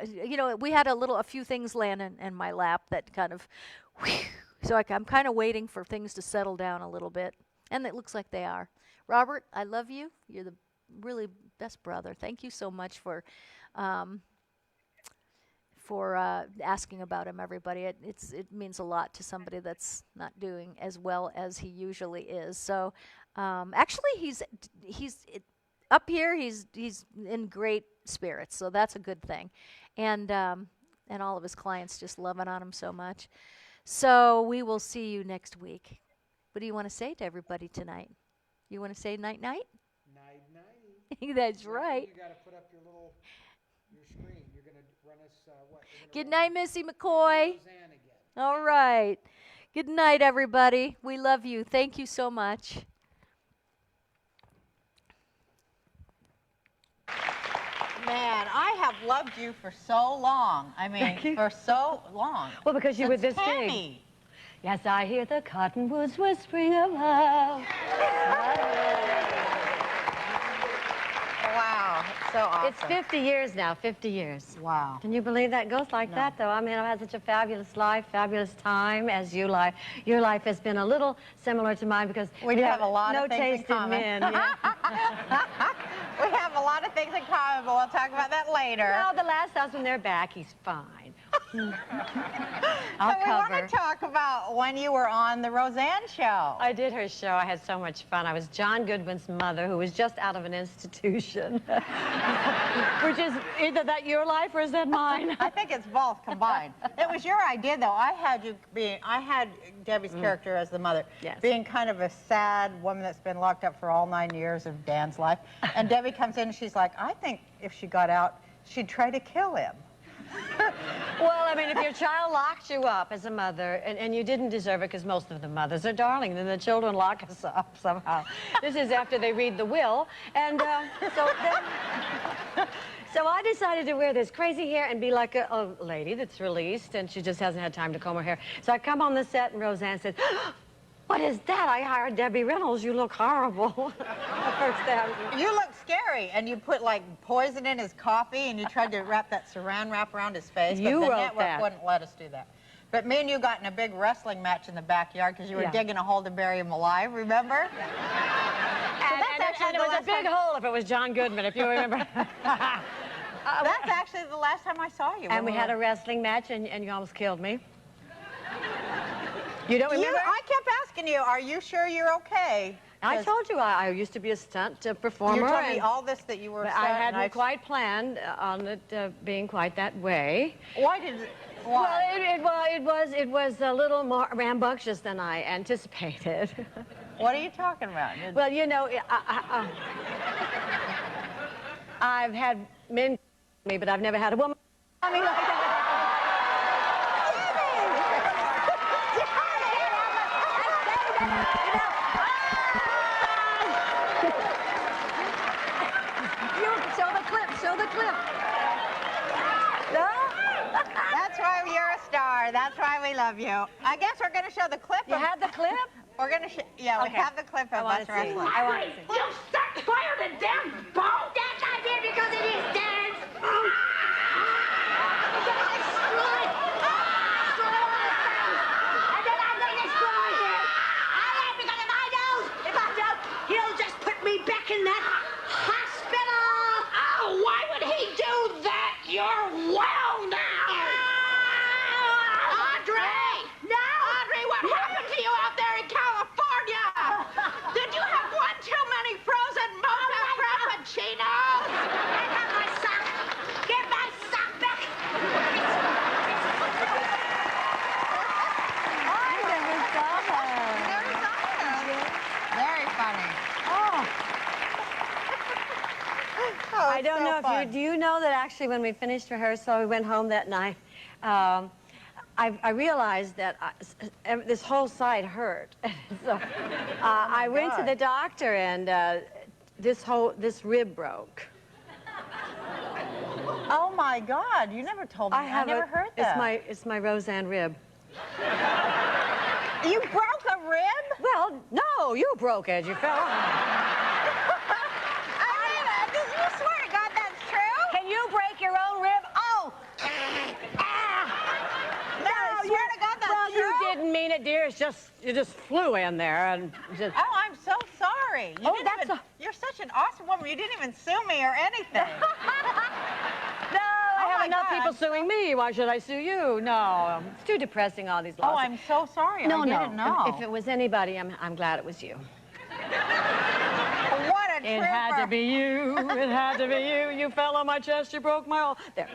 we had a few things land in my lap that kind of, so I'm kind of waiting for things to settle down a little bit. And it looks like they are. Robert, I love you. You're the really best brother. Thank you so much for asking about him, everybody. It means a lot to somebody that's not doing as well as he usually is. So, actually, he's up here. He's in great spirits, so that's a good thing, and all of his clients just loving on him so much. So we will see you next week. What do you want to say to everybody tonight? You want to say night night? Night night. That's right. You got to put up your screen. You're going to run us what? Good night, Missy McCoy. Roseanne again. All right. Good night, everybody. We love you. Thank you so much. Man, I have loved you for so long. I mean, for so long. Well, because you were this big. Tammy. Yes, I hear the cottonwoods whispering of love. Wow, so awesome. It's 50 years now, 50 years. Wow. Can you believe that goes like that, though? I mean, I've had such a fabulous life, fabulous time as you life. Your life has been a little similar to mine because We have a lot no of things in taste in common. men. Yeah. We have a lot of things in common, but we'll talk about that later. Well, the last husband, they're back. He's fine. I'll So we want cover. to talk about when you were on the Roseanne show. I did her show. I had so much fun. I was John Goodwin's mother, who was just out of an institution. Which is either that your life or is that mine? I think it's both combined. It was your idea, though. I had Debbie's character as the mother, Yes. being kind of a sad woman that's been locked up for all 9 years of Dan's life. And Debbie comes in and she's like, I think if she got out, she'd try to kill him. Well, I mean, if your child locked you up as a mother, and you didn't deserve it because most of the mothers are darling, then the children lock us up somehow. This is after they read the will. And so I decided to wear this crazy hair and be like a lady that's released, and she just hasn't had time to comb her hair. So I come on the set, and Roseanne said, what is that? I hired Debbie Reynolds. You look horrible. First day You look scary, and you put like poison in his coffee, and you tried to wrap that saran wrap around his face, You but the wrote network that. wouldn't let us do that. But me and you got in a big wrestling match in the backyard because you were Yeah. digging a hole to bury him alive, remember? And it was a big hole if it was John Goodman, if you remember. That's actually the last time I saw you. And we had a wrestling match, and you almost killed me. You don't remember? I kept asking you, are you sure you're okay? I 'Cause told you I used to be a stunt performer. You told me and- all this that you were but upset. I and hadn't quite planned on it being quite that way. Why did it? Why? Well, it was a little more rambunctious than I anticipated. What are you talking about? Well, you know, I've had men me, but I've never had a woman I mean, like that. Show the clip. No? That's why you're a star. That's why we love you. I guess we're going to show the clip. You had the clip? We're going to yeah, we Okay. have the clip of us wrestling. I want to see. You set fire to damn bone? That's I did because it is Dan's. And then I'm going to destroy him. I am because if I don't, he'll just put me back in that hospital. Oh, why would he do that? You're well now. Audrey! No! Audrey, what happened to you out there in California? Did you have one too many frozen mocha frappuccinos? I got my sock. Give my sock back. I never saw that. Never saw that. Very funny. Oh, I don't so know if fun. do you know that actually when we finished rehearsal, we went home that night, I realized that this whole side hurt. So I went to God. the doctor and this rib broke. Oh my God! You never told me. I never heard that. It's my Roseanne rib. You broke a rib? Well, no, you broke it. You fell off. You swear to God that's true? Can you break your own rib? Oh! No, swear to God that's Well, true? you didn't mean it, dear. It's just, you just flew in there and just... Oh, I'm so sorry. Oh, that's You're such an awesome woman. You didn't even sue me or anything. No, I Oh, have my enough God, people I'm suing me. Why should I sue you? No, it's too depressing, all these lawsuits. Oh, I'm so sorry. No, I didn't know. If it was anybody, I'm glad it was you. What a trooper. It had to be you. It had to be you. You fell on my chest. You broke my... There.